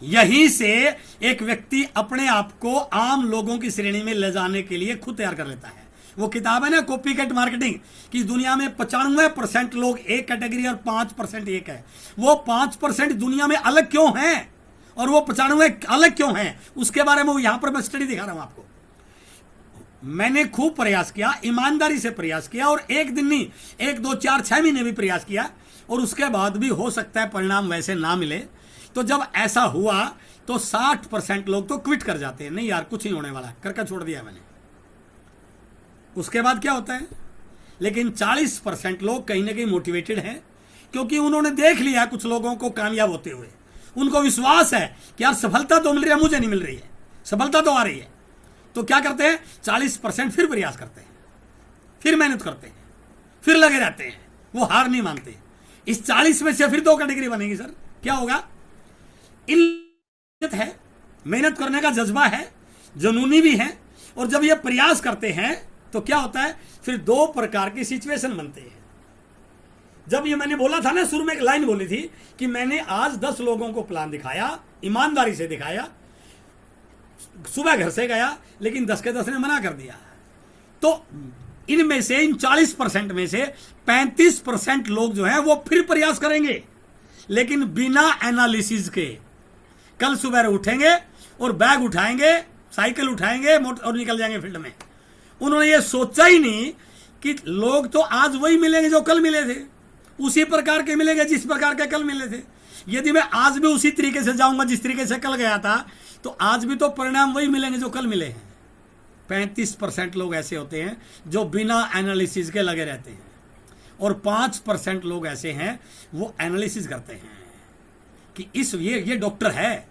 यहीं से एक व्यक्ति अपने आप को आम लोगों की श्रेणी में ले जाने के लिए खुद तैयार कर लेता है। वो किताब है ना कॉपी कैट मार्केटिंग, कि दुनिया में 95% लोग एक कैटेगरी और 5% एक है। वो 5% दुनिया में अलग क्यों हैं और वो 95 अलग क्यों हैं, उसके बारे में यहां पर मैं स्टडी दिखा रहा हूं आपको। मैंने खूब प्रयास किया, ईमानदारी से प्रयास किया, और एक दिन नहीं, 1, 2, 4, 6 महीने भी प्रयास किया, और उसके बाद भी हो सकता है परिणाम वैसे ना मिले। तो जब ऐसा हुआ तो 60% लोग तो क्विट कर जाते हैं, नहीं यार कुछ नहीं होने वाला, करके छोड़ दिया मैंने। उसके बाद क्या होता है, लेकिन 40% लोग कहीं ना कहीं मोटिवेटेड हैं, क्योंकि उन्होंने देख लिया कुछ लोगों को कामयाब होते हुए। उनको विश्वास है कि यार सफलता तो मिल रही है, मुझे नहीं मिल रही है, सफलता तो आ रही है। तो क्या करते हैं, 40% फिर प्रयास करते हैं, फिर मेहनत करते हैं, फिर लगे रहते हैं, वो हार नहीं मानते। इस 40 में से फिर 2 कैटेगरी बनेगी। सर क्या होगा, इन है, मेहनत करने का जज्बा है, जुनूनी भी है, और जब ये प्रयास करते हैं तो क्या होता है, फिर 2 प्रकार की सिचुएशन बनते हैं। जब ये मैंने बोला था ना, शुरू में एक लाइन बोली थी कि मैंने आज 10 लोगों को प्लान दिखाया, ईमानदारी से दिखाया, सुबह घर से गया, लेकिन 10 के 10 ने मना कर दिया। तो इनमें से, इन 40% में से 35% लोग जो है वो फिर प्रयास करेंगे, लेकिन बिना एनालिसिस के। कल सुबह उठेंगे और बैग उठाएंगे, साइकिल उठाएंगे और निकल जाएंगे फील्ड में। उन्होंने ये सोचा ही नहीं कि लोग तो आज वही मिलेंगे जो कल मिले थे, उसी प्रकार के मिलेंगे जिस प्रकार के कल मिले थे। यदि मैं आज भी उसी तरीके से जाऊंगा जिस तरीके से कल गया था, तो आज भी तो परिणाम वही मिलेंगे जो कल मिले हैं। 35% लोग ऐसे होते हैं जो बिना एनालिसिस के लगे रहते हैं, और 5% लोग ऐसे हैं वो एनालिसिस करते हैं कि ये डॉक्टर है,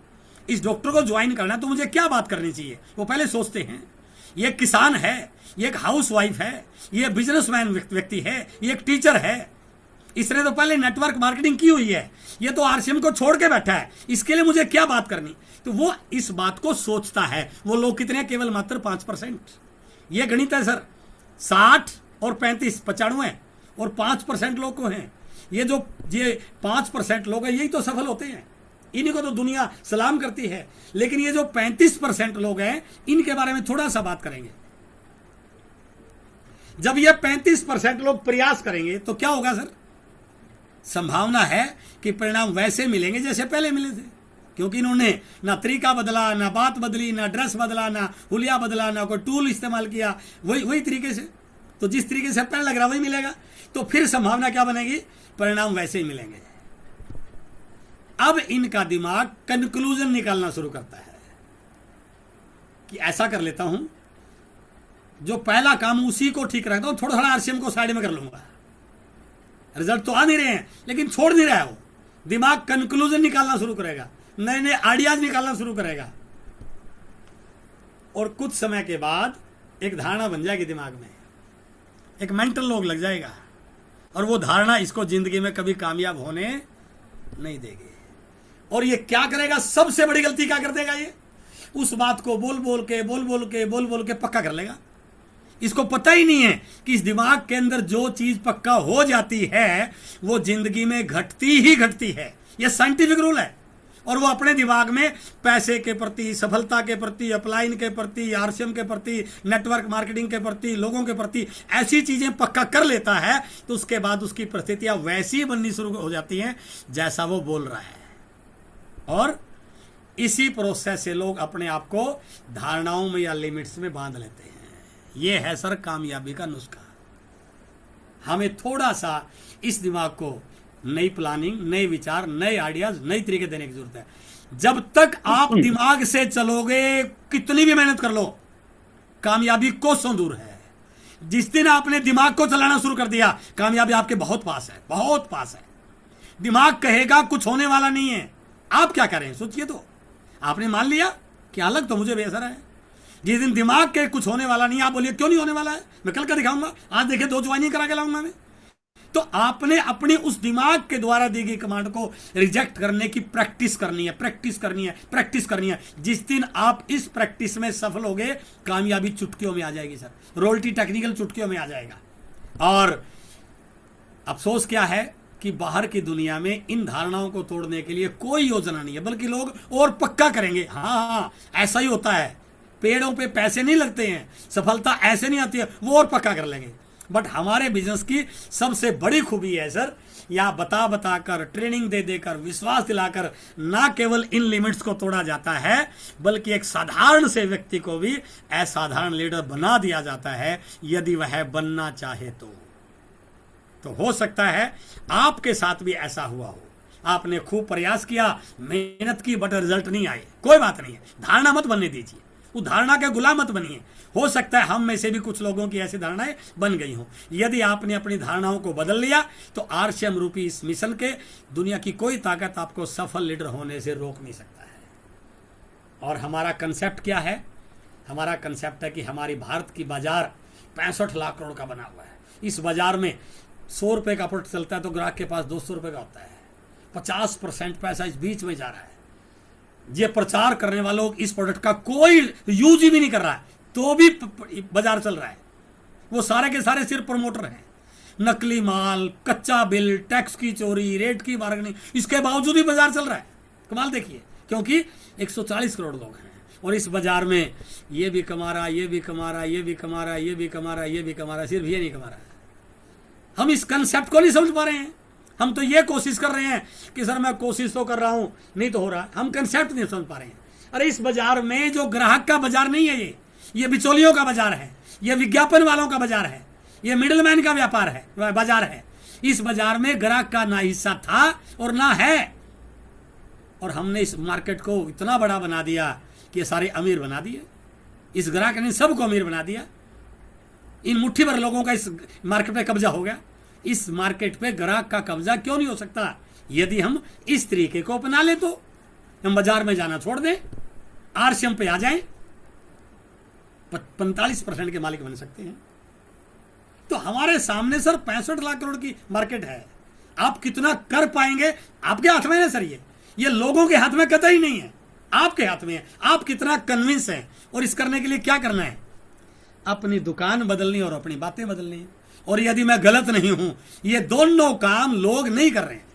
इस डॉक्टर को ज्वाइन करना है तो मुझे क्या बात करनी चाहिए। वो पहले सोचते हैं, ये किसान है, ये एक हाउसवाइफ है, ये बिजनेसमैन व्यक्ति है, ये एक टीचर है, इसने तो पहले नेटवर्क मार्केटिंग की हुई है, ये तो आरसीएम को छोड़ के बैठा है, इसके लिए मुझे क्या बात करनी। तो वो इस बात को सोचता है। वो लोग कितने, केवल मात्र 5%। ये गणित है सर, 60 और 35 95 और 5% लोग को हैं। ये 5% लोग हैं, यही तो सफल होते हैं, इन्हीं को तो दुनिया सलाम करती है। लेकिन ये जो 35% लोग हैं, इनके बारे में थोड़ा सा बात करेंगे। जब ये 35% लोग प्रयास करेंगे तो क्या होगा सर, संभावना है कि परिणाम वैसे मिलेंगे जैसे पहले मिले थे, क्योंकि इन्होंने ना तरीका बदला, ना बात बदली, ना ड्रेस बदला, ना हुलिया बदला, ना कोई टूल इस्तेमाल किया, वही तरीके से। तो जिस तरीके से पहले लग रहा वही मिलेगा, तो फिर संभावना क्या बनेगी, परिणाम वैसे ही मिलेंगे। अब इनका दिमाग कंक्लूजन निकालना शुरू करता है कि ऐसा कर लेता हूं, जो पहला काम उसी को ठीक रखता हूं, थोड़ा थोड़ा आरसीएम को साइड में कर लूंगा। रिजल्ट तो आ नहीं रहे हैं, लेकिन छोड़ नहीं रहा है वो। दिमाग कंक्लूजन निकालना शुरू करेगा, नए नए आइडियाज निकालना शुरू करेगा, और कुछ समय के बाद एक धारणा बन जाएगी दिमाग में, एक मेंटल लॉक लग जाएगा, और वो धारणा इसको जिंदगी में कभी कामयाब होने नहीं देगी। और ये क्या करेगा, सबसे बड़ी गलती क्या कर देगा, ये उस बात को बोल बोल के पक्का कर लेगा। इसको पता ही नहीं है कि इस दिमाग के अंदर जो चीज पक्का हो जाती है वो जिंदगी में घटती ही घटती है। यह साइंटिफिक रूल है। और वो अपने दिमाग में पैसे के प्रति, सफलता के प्रति, अपलाइन के प्रति, आरसीएम के प्रति, नेटवर्क मार्केटिंग के प्रति, लोगों के प्रति ऐसी चीजें पक्का कर लेता है, तो उसके बाद उसकी परिस्थितियां वैसी बननी शुरू हो जाती हैं जैसा वो बोल रहा है। और इसी प्रोसेस से लोग अपने आप को धारणाओं में या लिमिट्स में बांध लेते हैं। ये है सर कामयाबी का नुस्खा। हमें थोड़ा सा इस दिमाग को नई प्लानिंग, नए विचार, नए आइडियाज, नई तरीके देने की जरूरत है। जब तक आप दिमाग से चलोगे, कितनी भी मेहनत कर लो, कामयाबी कोसों दूर है। जिस दिन आपने दिमाग को चलाना शुरू कर दिया, कामयाबी आपके बहुत पास है, बहुत पास है। दिमाग कहेगा कुछ होने वाला नहीं है, आप क्या करें सोचिए। तो आपने मान लिया कि अलग तो मुझे बेअसर है। जिस दिन दिमाग के कुछ होने वाला नहीं, आप बोलिए क्यों नहीं होने वाला है, मैं कल का दिखाऊंगा, आज देखिए 2 ज्वाइनिंग करा के लाऊंगा मैं। तो आपने अपनी उस दिमाग के द्वारा दी गई कमांड को रिजेक्ट करने की प्रैक्टिस करनी है, प्रैक्टिस करनी है, प्रैक्टिस करनी है। जिस दिन आप इस प्रैक्टिस में सफल होगे, कामयाबी चुटकियों में आ जाएगी सर, रॉयल्टी टेक्निकल चुटकियों में आ जाएगा। और अफसोस क्या है कि बाहर की दुनिया में इन धारणाओं को तोड़ने के लिए कोई योजना नहीं है, बल्कि लोग और पक्का करेंगे। हाँ, ऐसा ही होता है, पेड़ों पे पैसे नहीं लगते हैं, सफलता ऐसे नहीं आती है, वो और पक्का कर लेंगे। बट हमारे बिजनेस की सबसे बड़ी खूबी है सर, यहाँ बता बता कर, ट्रेनिंग दे देकर, विश्वास दिलाकर ना केवल इन लिमिट्स को तोड़ा जाता है, बल्कि एक साधारण से व्यक्ति को भी असाधारण लीडर बना दिया जाता है, यदि वह बनना चाहे तो हो सकता है आपके साथ भी ऐसा हुआ हो। आपने खूब प्रयास किया, मेहनत की, बट रिजल्ट नहीं आए। कोई बात नहीं है, धारणा मत बनने दीजिए, उस धारणा के गुलाम मत बनिए। हो सकता है हम में से भी कुछ लोगों की ऐसी धारणाएं बन गई हों। यदि आपने अपनी धारणाओं को बदल लिया, तो आरसीएम रूपी इस मिशन के दुनिया की कोई ताकत आपको सफल लीडर होने से रोक नहीं सकता है। और हमारा कंसेप्ट क्या है? हमारा कंसेप्ट है कि हमारी भारत की बाजार 65 लाख करोड़ का बना हुआ है। इस बाजार में 100 रुपए का प्रोडक्ट चलता है तो ग्राहक के पास 200 रुपए का होता है। 50% पैसा इस बीच में जा रहा है। ये प्रचार करने वालों इस प्रोडक्ट का कोई यूज ही भी नहीं कर रहा है, तो भी बाजार चल रहा है। वो सारे के सारे सिर्फ प्रमोटर हैं। नकली माल, कच्चा बिल, टैक्स की चोरी, रेट की बार्गेनिंग, इसके बावजूद भी बाजार चल रहा है। कमाल देखिए, क्योंकि 140 करोड़ लोग हैं और इस बाजार में ये भी कमा रहा, ये भी कमा रहा, ये भी कमा रहा, ये भी कमा रहा, ये भी कमा रहा, सिर्फ ये नहीं कमा रहा है। हम इस कंसेप्ट को नहीं समझ पा रहे हैं। हम तो ये कोशिश कर रहे हैं कि सर मैं कोशिश तो कर रहा हूं, नहीं तो हो रहा। हम कंसेप्ट नहीं समझ पा रहे हैं। अरे इस बाजार में जो ग्राहक का बाजार नहीं है, ये बिचौलियों का बाजार है, ये विज्ञापन वालों का बाजार है, ये मिडिलमैन का व्यापार है, बाजार है। इस बाजार में ग्राहक का ना हिस्सा था और ना है, और हमने इस मार्केट को इतना बड़ा बना दिया कि ये सारे अमीर बना दिए। इस ग्राहक ने सबको अमीर बना दिया। इन मुट्ठी भर लोगों का इस मार्केट पे कब्जा हो गया। इस मार्केट पे ग्राहक का कब्जा क्यों नहीं हो सकता? यदि हम इस तरीके को अपना ले तो हम बाजार में जाना छोड़ दें, आरसीएम पे आ जाएं, 45% के मालिक बन सकते हैं। तो हमारे सामने सर 65 लाख करोड़ की मार्केट है। आप कितना कर पाएंगे आपके हाथ में है सर। ये लोगों के हाथ में कतई नहीं है, आपके हाथ में है। आप कितना कन्विंस हैं, और इस करने के लिए क्या करना है? अपनी दुकान बदलनी और अपनी बातें बदलनी है। और यदि मैं गलत नहीं हूं, ये दोनों काम लोग नहीं कर रहे हैं।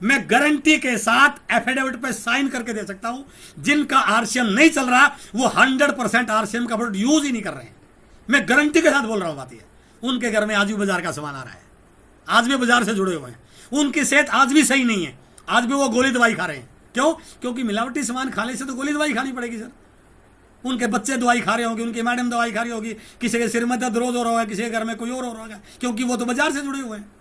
मैं गारंटी के साथ एफिडेविट पे साइन करके दे सकता हूं, जिनका आरसीएम नहीं चल रहा वो 100% आरसीएम का प्रोडक्ट यूज ही नहीं कर रहे हैं। मैं गारंटी के साथ बोल रहा हूं। बात ये, उनके घर में आज भी बाजार का सामान आ रहा है, आज भी बाजार से जुड़े हुए हैं। उनकी सेहत आज भी सही नहीं है, आज भी वो गोली दवाई खा रहे हैं। क्यों? क्योंकि मिलावटी सामान खाने से तो गोली दवाई खानी पड़ेगी सर। उनके बच्चे दवाई खा रहे होंगे, उनकी मैडम दवाई खा रही होगी, किसी के सिर में दर्द रोज हो रहा होगा, किसी के घर में कोई और हो रहा होगा, क्योंकि वो तो बाजार से जुड़े हुए हैं।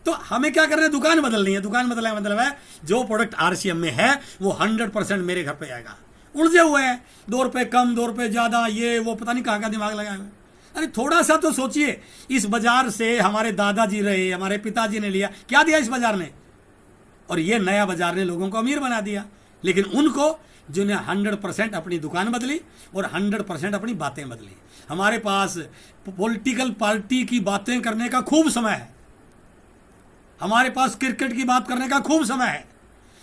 तो हमें क्या करना है? दुकान बदलनी है। दुकान बदलने का मतलब है जो प्रोडक्ट आरसीएम में है वो 100% मेरे घर पे आएगा। उलझे हुए हैं, 2 रुपए कम, 2 रुपए ज्यादा, ये वो पता नहीं कहाँ का दिमाग लगाया हुआ है। अरे थोड़ा सा तो सोचिए, इस बाजार से हमारे दादाजी रहे, हमारे पिताजी ने लिया, क्या दिया इस बाजार ने? और ये नया बाजार ने लोगों को अमीर बना दिया। लेकिन उनको जिन्हें 100% अपनी दुकान बदली और 100% अपनी बातें बदली। हमारे पास पॉलिटिकल पार्टी की बातें करने का खूब समय है, हमारे पास क्रिकेट की बात करने का खूब समय है,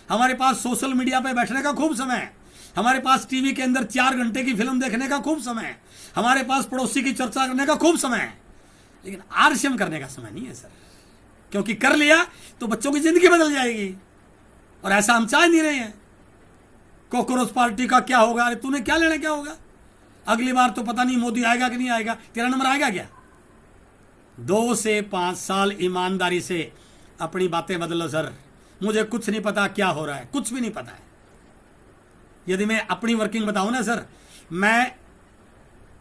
हमारे पास सोशल मीडिया पे बैठने का खूब समय है, हमारे पास टीवी के अंदर 4 घंटे की फिल्म देखने का खूब समय है, हमारे पास पड़ोसी की चर्चा करने का खूब समय है। लेकिन आरसीएम करने का समय नहीं है सर, क्योंकि कर लिया तो बच्चों की जिंदगी बदल जाएगी, और ऐसा हम चाह नहीं रहे हैं। कॉकरोच पार्टी का क्या होगा? अरे तूने क्या लेना, क्या होगा? अगली बार तो पता नहीं मोदी आएगा कि नहीं आएगा, तेरा नंबर आएगा क्या? 2 से 5 साल ईमानदारी से अपनी बातें बदलो सर। मुझे कुछ नहीं पता क्या हो रहा है, कुछ भी नहीं पता है। यदि मैं अपनी वर्किंग बताऊं ना सर, मैं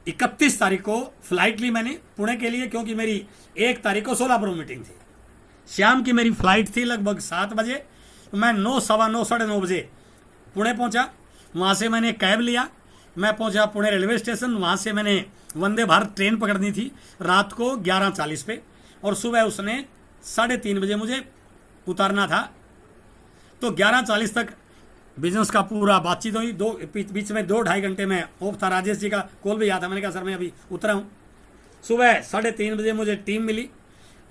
31 तारीख को फ्लाइट ली मैंने पुणे के लिए, क्योंकि मेरी 1 तारीख को सोलापुर में मीटिंग थी। शाम की मेरी फ्लाइट थी लगभग 7 बजे। मैं 9, सवा 9, साढ़े 9 बजे पुणे पहुंचा, वहां से मैंने कैब लिया, मैं पहुंचा पुणे रेलवे स्टेशन, वहां से मैंने वंदे भारत ट्रेन पकड़नी थी रात को 11:40 पे, और सुबह उसने 3:30 बजे मुझे उतारना था। तो 11:40 तक बिजनेस का पूरा बातचीत हुई। बीच में 2-2.5 घंटे में ऑफ था, राजेश जी का कॉल भी आया था, मैंने कहा सर मैं अभी उतरा हूँ। सुबह 3:30 बजे मुझे टीम मिली,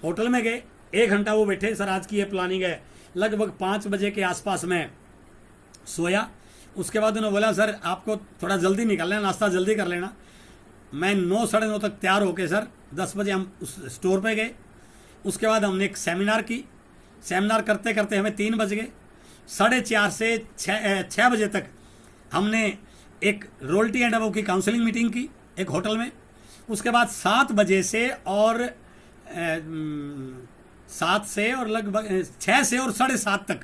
होटल में गए, 1 घंटा वो बैठे, सर आज की ये प्लानिंग है। लगभग 5 बजे के आसपास में सोया। उसके बाद उन्होंने बोला सर आपको थोड़ा जल्दी निकलना है, नाश्ता जल्दी कर लेना। मैं 9 साढ़े 9 तक तैयार होके सर 10 बजे हम उस स्टोर पे गए। उसके बाद हमने एक सेमिनार की, सेमिनार करते करते हमें 3 बज गए। 4:30 से 6 बजे तक हमने एक रॉयल्टी एंड अबव की काउंसलिंग मीटिंग की एक होटल में। उसके बाद 7 बजे से और 7 से और लगभग 6 से और 7:30 तक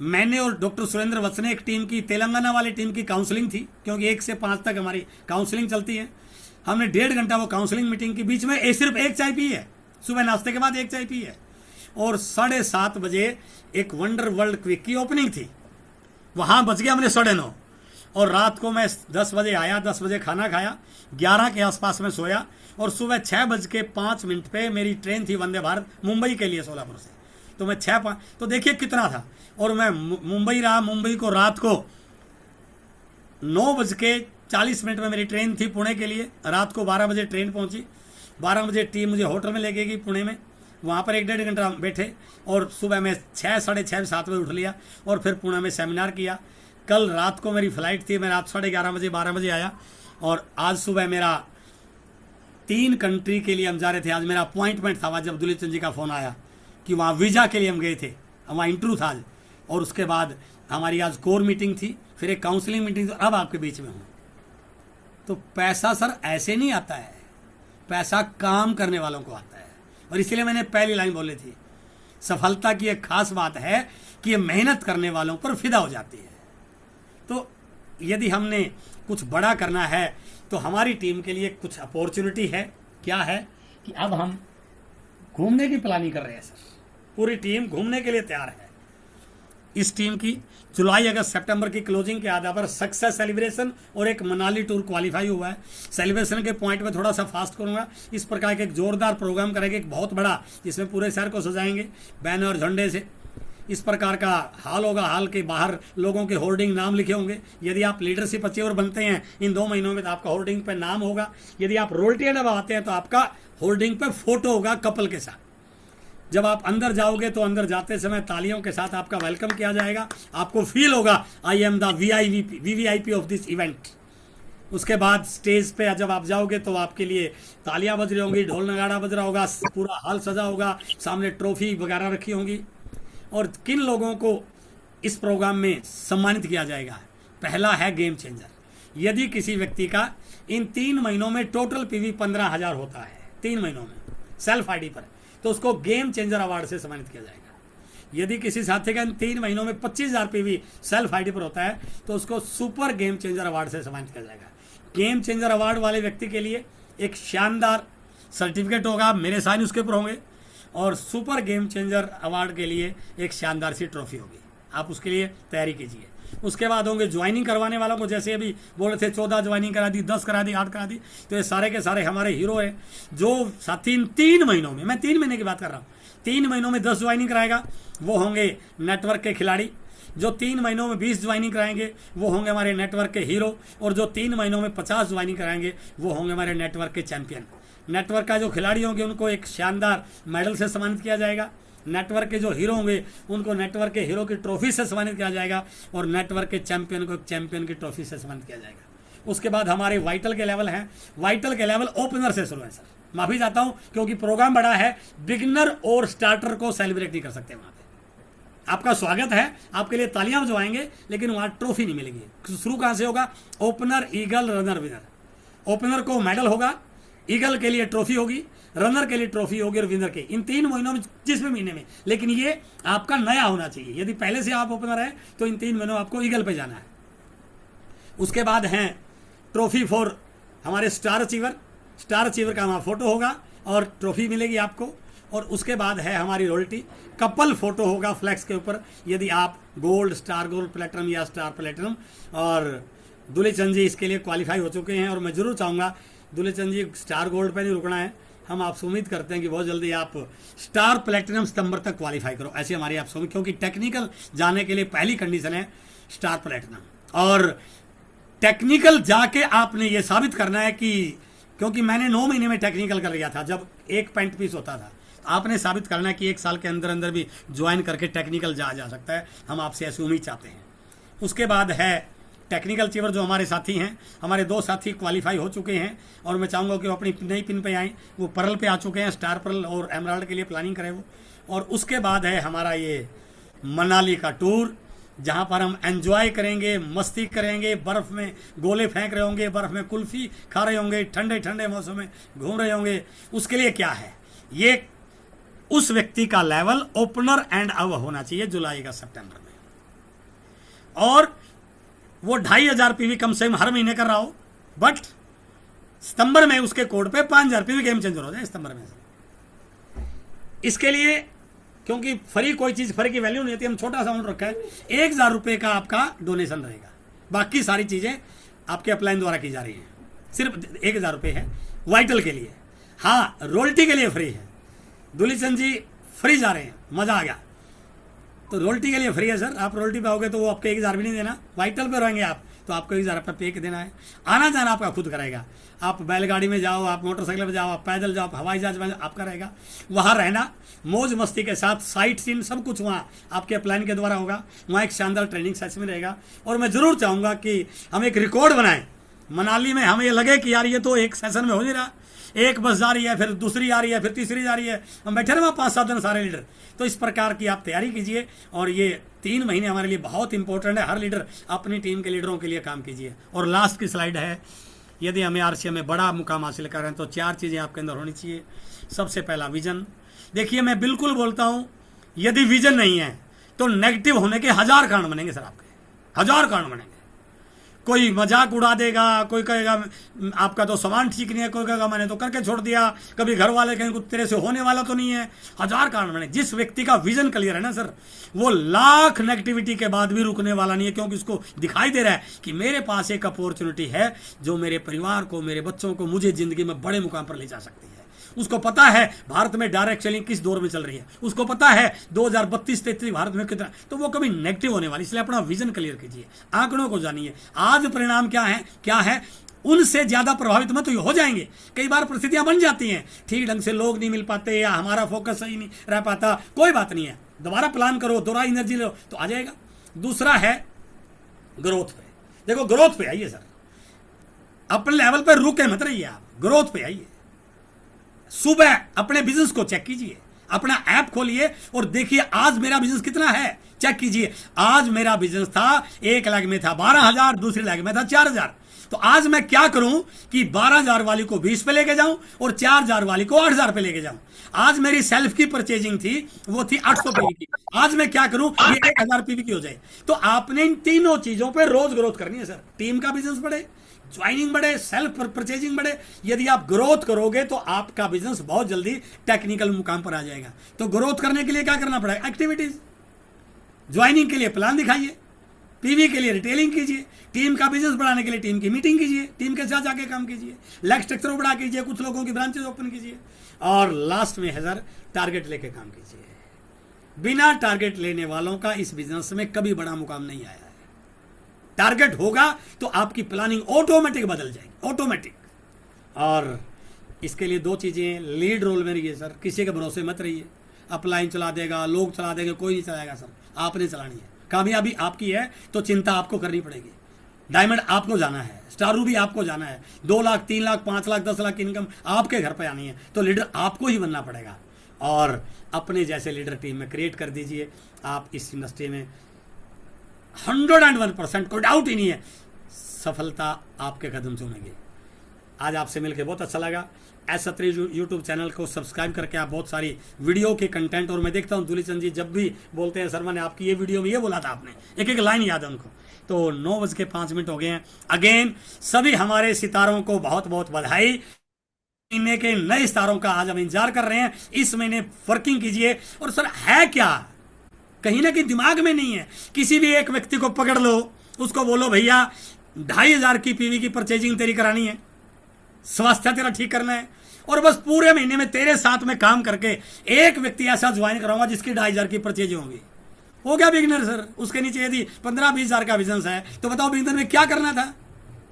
मैंने और डॉक्टर सुरेंद्र वत्स ने एक टीम की, तेलंगाना वाली टीम की काउंसलिंग थी, क्योंकि 1 से 5 तक हमारी काउंसलिंग चलती है। हमने 1.5 घंटा वो काउंसलिंग मीटिंग की, बीच में सिर्फ एक चाय पी है, सुबह नाश्ते के बाद एक चाय पी है। और 7:30 बजे एक वंडर वर्ल्ड क्विक की ओपनिंग थी, वहां बच गया हमने 9:30। और रात को मैं 10 बजे आया, 10 बजे खाना खाया, 11 के आसपास में सोया, और सुबह 6:05 पे मेरी ट्रेन थी वंदे भारत मुंबई के लिए सोलापुर से। तो मैं 6:05, तो देखिए कितना था। और मैं मुंबई रहा, मुंबई को रात को 9:40 में मेरी ट्रेन थी पुणे के लिए। रात को 12 बजे ट्रेन पहुंची, 12 बजे टीम मुझे होटल में ले गई पुणे में, वहाँ पर 1-1.5 घंटा बैठे, और सुबह में 6, 6:30, 7 बजे उठ लिया और फिर पुणे में सेमिनार किया। कल रात को मेरी फ्लाइट थी, मैं रात 11:30 बजे 12 बजे आया, और आज सुबह मेरा 3 कंट्री के लिए हम जा रहे थे। आज मेरा अपॉइंटमेंट था, वहाँ जब दुलीप चंद जी का फ़ोन आया कि वहाँ वीज़ा के लिए हम गए थे, वहाँ इंटरव्यू था आज, और उसके बाद हमारी आज कोर मीटिंग थी, फिर एक काउंसलिंग मीटिंग थी, अब आपके बीच में हूँ। तो पैसा सर ऐसे नहीं आता है, पैसा काम करने वालों को आता है। और इसलिए मैंने पहली लाइन बोली थी, सफलता की एक खास बात है कि ये मेहनत करने वालों पर फिदा हो जाती है। तो यदि हमने कुछ बड़ा करना है तो हमारी टीम के लिए कुछ अपॉर्चुनिटी है। क्या है कि अब हम घूमने की प्लानिंग कर रहे हैं सर, पूरी टीम घूमने के लिए तैयार है। इस टीम की जुलाई, अगस्त, सितंबर की क्लोजिंग के आधार पर सक्सेस सेलिब्रेशन और एक मनाली टूर क्वालिफाई हुआ है। सेलिब्रेशन के पॉइंट में थोड़ा सा फास्ट करूंगा। इस प्रकार के एक जोरदार प्रोग्राम करेंगे, एक बहुत बड़ा, जिसमें पूरे शहर को सजाएंगे बैनर और झंडे से। इस प्रकार का हाल होगा, हाल के बाहर लोगों के होर्डिंग नाम लिखे होंगे। यदि आप लीडरशिप अचीवर बनते हैं इन 2 महीनों में तो आपका होर्डिंग पे नाम होगा। यदि आप रॉयल्टी एंड अबव आते हैं तो आपका होर्डिंग पे फोटो होगा कपल के साथ। जब आप अंदर जाओगे तो अंदर जाते समय तालियों के साथ आपका वेलकम किया जाएगा, आपको फील होगा I am the VVIP of this event. उसके बाद स्टेज पे जब आप जाओगे तो आपके लिए तालियां बज रही होंगी, ढोल नगाड़ा बज रहा होगा, पूरा हाल सजा होगा, सामने ट्रॉफी वगैरह रखी होंगी। और किन लोगों को इस प्रोग्राम में सम्मानित किया जाएगा? पहला है गेम चेंजर। यदि किसी व्यक्ति का इन 3 महीनों में टोटल पीवी 15,000 होता है 3 महीनों में सेल्फ आईडी पर, तो उसको गेम चेंजर अवार्ड से सम्मानित किया जाएगा। यदि किसी साथी का इन 3 महीनों में 25,000 पीवी सेल्फ आईडी पर होता है तो उसको सुपर गेम चेंजर अवार्ड से सम्मानित किया जाएगा। गेम चेंजर अवार्ड वाले व्यक्ति के लिए एक शानदार सर्टिफिकेट होगा, मेरे साइन उसके ऊपर होंगे, और सुपर गेम चेंजर अवार्ड के लिए एक शानदार सी ट्रॉफी होगी। आप उसके लिए तैयारी कीजिए। उसके बाद होंगे ज्वाइनिंग करवाने वालों को, जैसे अभी बोल रहे थे 14 ज्वाइनिंग करा दी, 10 करा दी, 8 करा दी, तो ये सारे के सारे हमारे हीरो हैं जो साथी 3 महीनों में, मैं 3 महीने की बात कर रहा हूँ, 3 महीनों में 10 ज्वाइनिंग कराएगा वो होंगे नेटवर्क के खिलाड़ी। जो 3 महीनों में 20 ज्वाइनिंग कराएंगे वो होंगे हमारे नेटवर्क के हीरो, और जो 3 महीनों में 50 ज्वाइनिंग कराएंगे वो होंगे हमारे नेटवर्क के चैंपियन। नेटवर्क का जो खिलाड़ी होंगे उनको एक शानदार मेडल से सम्मानित किया जाएगा। नेटवर्क के जो हीरो होंगे उनको नेटवर्क के हीरो की ट्रॉफी से सम्मानित किया जाएगा, और नेटवर्क के चैंपियन को चैंपियन की ट्रॉफी से सम्मानित किया जाएगा। उसके बाद हमारे वाइटल के लेवल हैं। वाइटल के लेवल ओपनर से शुरू है सर, माफी चाहता हूं क्योंकि प्रोग्राम बड़ा है, बिगिनर और स्टार्टर को सेलिब्रेट नहीं कर सकते। वहां पे आपका स्वागत है, आपके लिए तालियां बजवाएंगे, लेकिन वहां ट्रॉफी नहीं मिलेगी। शुरू कहां से होगा? Opener, eagle, runner, winner. Opener को मेडल होगा, ईगल के लिए ट्रॉफी होगी, रनर के लिए ट्रॉफी होगी, और विनर के इन 3 महीनों में, जिस भी महीने में, लेकिन ये आपका नया होना चाहिए। यदि पहले से आप ओपनर है तो इन 3 महीनों आपको ईगल पे जाना है। उसके बाद हैं ट्रॉफी फॉर हमारे स्टार अचीवर। स्टार अचीवर का वहाँ फोटो होगा और ट्रॉफी मिलेगी आपको। और उसके बाद है हमारी रॉयल्टी। कपल फोटो होगा फ्लैक्स के ऊपर, यदि आप गोल्ड, स्टार गोल्ड, प्लेटिनम या स्टार प्लेटिनम। और दूल्हे चंद जी इसके लिए क्वालिफाई हो चुके हैं, और मैं जरूर चाहूँगा दूल्हे चंद जी स्टार गोल्ड पे नहीं रुकना है, हम आपसे उम्मीद करते हैं कि बहुत जल्दी आप स्टार प्लेटिनम सितंबर तक क्वालिफाई करो, ऐसी हमारी आपसे उम्मीद, क्योंकि टेक्निकल जाने के लिए पहली कंडीशन है स्टार प्लेटिनम। और टेक्निकल जाके आपने ये साबित करना है कि, क्योंकि मैंने 9 महीने में टेक्निकल कर लिया था जब एक पेंट पीस होता था, आपने साबित करना है कि 1 साल के अंदर अंदर भी ज्वाइन करके टेक्निकल जा सकता है। हम आपसे ऐसी उम्मीद चाहते हैं। उसके बाद है टेक्निकल चीवर, जो हमारे साथी हैं, हमारे 2 साथी क्वालिफाई हो चुके हैं, और मैं चाहूँगा कि वो अपनी नई पिन पे आएँ। वो पर्ल पे आ चुके हैं, स्टार पर्ल और एमराल्ड के लिए प्लानिंग करें वो। और उसके बाद है हमारा ये मनाली का टूर, जहाँ पर हम एंजॉय करेंगे, मस्ती करेंगे, बर्फ़ में गोले फेंक रहे होंगे, बर्फ़ में कुल्फ़ी खा रहे होंगे, ठंडे ठंडे मौसम में घूम रहे होंगे। उसके लिए क्या है, ये उस व्यक्ति का लेवल ओपनर एंड अब होना चाहिए जुलाई का सितंबर में, और वो 2500 पीवी कम से कम हर महीने कर रहा हो, बट सितंबर में उसके कोड पे 5000 पीवी गेम चेंजर हो जाए सितंबर में। इसके लिए, क्योंकि फ्री कोई चीज़ फ्री की वैल्यू नहीं होती, हम छोटा सा अमाउंट रखा है, 1000 रुपये का आपका डोनेशन रहेगा, बाकी सारी चीज़ें आपके अपलाइन द्वारा की जा रही हैं। सिर्फ 1000 रुपये है वाइटल के लिए। हाँ, रॉयल्टी के लिए फ्री है, दूल्हे चंद जी फ्री जा रहे हैं, मज़ा आ गया। तो रॉयल्टी के लिए फ्री है सर, आप रॉयल्टी पे आओगे तो वो आपको 1000 भी नहीं देना, वाइटल पे रहेंगे आप तो आपको 1000 रुपये पे देना है। आना जाना आपका खुद करेगा, आप बैलगाड़ी में जाओ, आप मोटरसाइकिल में जाओ, आप पैदल जाओ, आप हवाई जहाज में आपका रहेगा। वहाँ रहना मौज मस्ती के साथ, साइट सीन सब कुछ वहाँ आपके प्लान के द्वारा होगा। वहाँ एक शानदार ट्रेनिंग सेशन रहेगा। और मैं ज़रूर चाहूँगा कि हम एक रिकॉर्ड बनाएं मनाली में, हमें ये लगे कि यार ये तो एक सेशन में हो नहीं रहा, एक बस जा रही है, फिर दूसरी आ रही है, फिर तीसरी जा रही है, हम बैठे रहे वहाँ 5-7 दिन सारे लीडर। तो इस प्रकार की आप तैयारी कीजिए, और ये 3 महीने हमारे लिए बहुत इंपॉर्टेंट है। हर लीडर अपनी टीम के लीडरों के लिए काम कीजिए। और लास्ट की स्लाइड है, यदि हमें आरसीएम में बड़ा मुकाम हासिल कर रहे हैं तो 4 चीज़ें आपके अंदर होनी चाहिए। सबसे पहला विजन। देखिए, मैं बिल्कुल बोलता हूँ, यदि विजन नहीं है तो नेगेटिव होने के 1000 कारण बनेंगे सर, आपके 1000 कारण बनेंगे। कोई मजाक उड़ा देगा, कोई कहेगा आपका तो सामान ठीक नहीं है, कोई कहेगा मैंने तो करके छोड़ दिया, कभी घर वाले कहेंगे तेरे से होने वाला तो नहीं है। 1000 कारण बने। जिस व्यक्ति का विजन क्लियर है ना सर, वो लाख नेगेटिविटी के बाद भी रुकने वाला नहीं है, क्योंकि उसको दिखाई दे रहा है कि मेरे पास एक अपॉर्चुनिटी है जो मेरे परिवार को, मेरे बच्चों को, मुझे जिंदगी में बड़े मुकाम पर ले जा सकती है। उसको पता है भारत में डायरेक्ट सेलिंग किस दौर में चल रही है, उसको पता है 2032-33 भारत में कितना, तो वो कभी नेगेटिव होने वाली। इसलिए अपना विजन क्लियर कीजिए, आंकड़ों को जानिए। आज परिणाम क्या है, उनसे ज्यादा प्रभावित मत हो जाएंगे। कई बार परिस्थितियां बन जाती हैं, ठीक ढंग से लोग नहीं मिल पाते या हमारा फोकस सही नहीं रह पाता, कोई बात नहीं है, दोबारा प्लान करो, दोबारा एनर्जी लो तो आ जाएगा। दूसरा है ग्रोथ पे। देखो, ग्रोथ पे आइए सर, अपने लेवल पर रुके मत रहिए, आप ग्रोथ पे आइए। सुबह अपने बिजनेस को चेक कीजिए, अपना ऐप खोलिए और देखिए आज मेरा बिजनेस कितना है, चेक कीजिए। आज मेरा बिजनेस था 1 लाख में था 12,000, दूसरे लाख में था 4,000। तो आज मैं क्या करूं कि 12,000 वाली को 20 पे लेके जाऊं और 4,000 वाली को 8,000 पे लेके जाऊं। आज मेरी सेल्फ की परचेजिंग थी, वो थी 800 पीवी की, आज मैं क्या करूं ये 1,000 पीवी की हो जाए। तो आपने इन तीनों चीजों पे रोज ग्रोथ करनी है सर। टीम का बिजनेस बढ़े, ज्वाइनिंग बढ़े, सेल्फ परचेजिंग बढ़े। यदि आप ग्रोथ करोगे तो आपका बिजनेस बहुत जल्दी टेक्निकल मुकाम पर आ जाएगा। तो ग्रोथ करने के लिए क्या करना पड़ेगा, एक्टिविटीज। ज्वाइनिंग के लिए प्लान दिखाइए, पीवी के लिए रिटेलिंग कीजिए, टीम का बिजनेस बढ़ाने के लिए टीम की मीटिंग कीजिए, टीम के साथ जाके काम कीजिए, लेग स्ट्रक्चर बढ़ा कीजिए, कुछ लोगों की ब्रांचेज ओपन कीजिए, और लास्ट में है सर टारगेट लेके काम कीजिए। बिना टारगेट लेने वालों का इस बिजनेस में कभी बड़ा मुकाम नहीं आया है। टारगेट होगा तो आपकी प्लानिंग ऑटोमेटिक बदल जाएगी, ऑटोमेटिक। और इसके लिए 2 चीजें, लीड रोल में रहिए सर, किसी के भरोसे मत रहिए। अपलाइन चला देगा, लोग चला देंगे, कोई नहीं चलाएगा सर, आपने चलानी है। कामयाबी आपकी है तो चिंता आपको करनी पड़ेगी। डायमंड आपको जाना है, स्टार रूबी आपको जाना है, 2 लाख 3 लाख 5 लाख 10 लाख की इनकम आपके घर पे आनी है, तो लीडर आपको ही बनना पड़ेगा। और अपने जैसे लीडर टीम में क्रिएट कर दीजिए। आप इस इंडस्ट्री में 101%, कोई डाउट ही नहीं है, सफलता आपके कदम चूमेगी। आज आपसे मिलकर बहुत अच्छा लगा। S Satri यूट्यूब चैनल को सब्सक्राइब करके आप बहुत सारी वीडियो के कंटेंट, और मैं देखता हूँ दूल्हे चंद जी जब भी बोलते हैं सर मैंने आपकी ये वीडियो में ये बोला था, आपने एक एक लाइन याद है उनको। तो 9:05 हो गए हैं। अगेन सभी हमारे सितारों को बहुत बहुत बधाई। महीने के नए सितारों का आज हम इंतजार कर रहे हैं। इस महीने वर्किंग कीजिए। और सर है क्या, कहीं ना कहीं दिमाग में नहीं है। किसी भी एक व्यक्ति को पकड़ लो, उसको बोलो भैया 2,500 की पीवी की परचेजिंग तेरी करानी है, स्वास्थ्य तेरा ठीक करना है, और बस पूरे महीने में तेरे साथ में काम करके एक व्यक्ति ऐसा ज्वाइन कराऊंगा जिसकी 2,500 की परचेजिंग होगी। हो गया बिगिनर सर। उसके नीचे यदि 15-20 हजार का बिजनेस है तो बताओ बिगिनर में क्या करना था,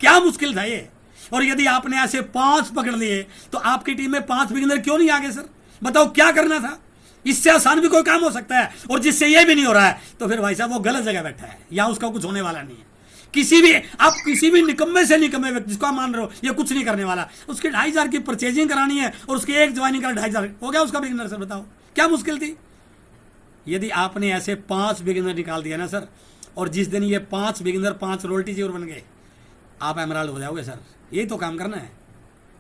क्या मुश्किल था ये। और यदि आपने ऐसे 5 पकड़ लिए तो आपकी टीम में 5 बिगिनर क्यों नहीं आगे सर, बताओ क्या करना था। इससे आसान भी कोई काम हो सकता है। और जिससे ये भी नहीं हो रहा है तो फिर भाई साहब वो गलत जगह बैठा है, या उसका कुछ होने वाला नहीं है। किसी भी निकम्मे से निकम्मे व्यक्ति जिसको आप मान रहे हो ये कुछ नहीं करने वाला, उसके 2,500 की परचेजिंग करानी है और उसकी एक ज्वाइनिंग का 2,500 हो गया उसका बिगिनर सर। बताओ क्या मुश्किल थी। यदि आपने ऐसे 5 बिगिनर निकाल दिया ना सर, और जिस दिन ये 5 बिगिनर 5 रोल्टी जी और बन गए, आप एमराल्ड हो जाओगे सर। यही तो काम करना है।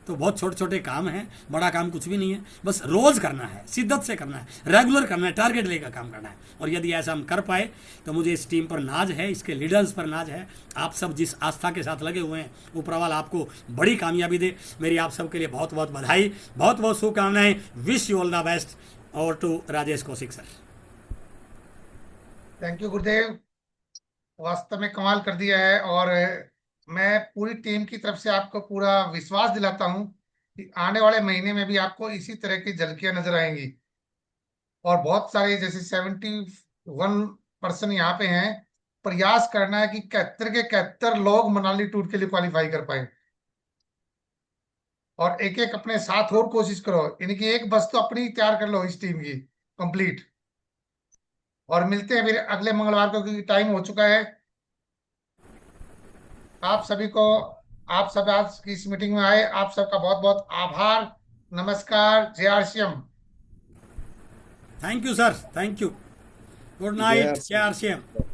तो बहुत छोटे छोटे काम हैं, बड़ा काम कुछ भी नहीं है। बस रोज करना है, शिद्दत से करना है, रेगुलर करना है, टारगेट लेकर काम करना है। और यदि ऐसा हम कर पाए तो मुझे इस टीम पर नाज है, इसके लीडर्स पर नाज है। आप सब जिस आस्था के साथ लगे हुए हैं, ऊपर वाला आपको बड़ी कामयाबी दे। मेरी आप सबके लिए बहुत बहुत बधाई, बहुत बहुत शुभकामनाएं। Wish you all the best. और to Rajesh Kaushik sir. Thank you Gurudev, वास्तव में कमाल कर दिया है। और मैं पूरी टीम की तरफ से आपको पूरा विश्वास दिलाता हूं कि आने वाले महीने में भी आपको इसी तरह की झलकियां नजर आएंगी। और बहुत सारे जैसे 71% यहाँ पे हैं। प्रयास करना है कि 71 के 71 लोग मनाली टूर के लिए क्वालिफाई कर पाए। और एक एक अपने साथ और कोशिश करो, इनकी एक बस तो अपनी तैयार कर लो इस टीम की कंप्लीट। और मिलते हैं फिर अगले मंगलवार को, क्योंकि टाइम हो चुका है। आप सभी को, आप सब आज की इस मीटिंग में आए, आप सबका बहुत बहुत आभार। नमस्कार, जय RCM. Thank you sir, thank you. Good जय नाइट, जय आरसीएम। आरसीएम।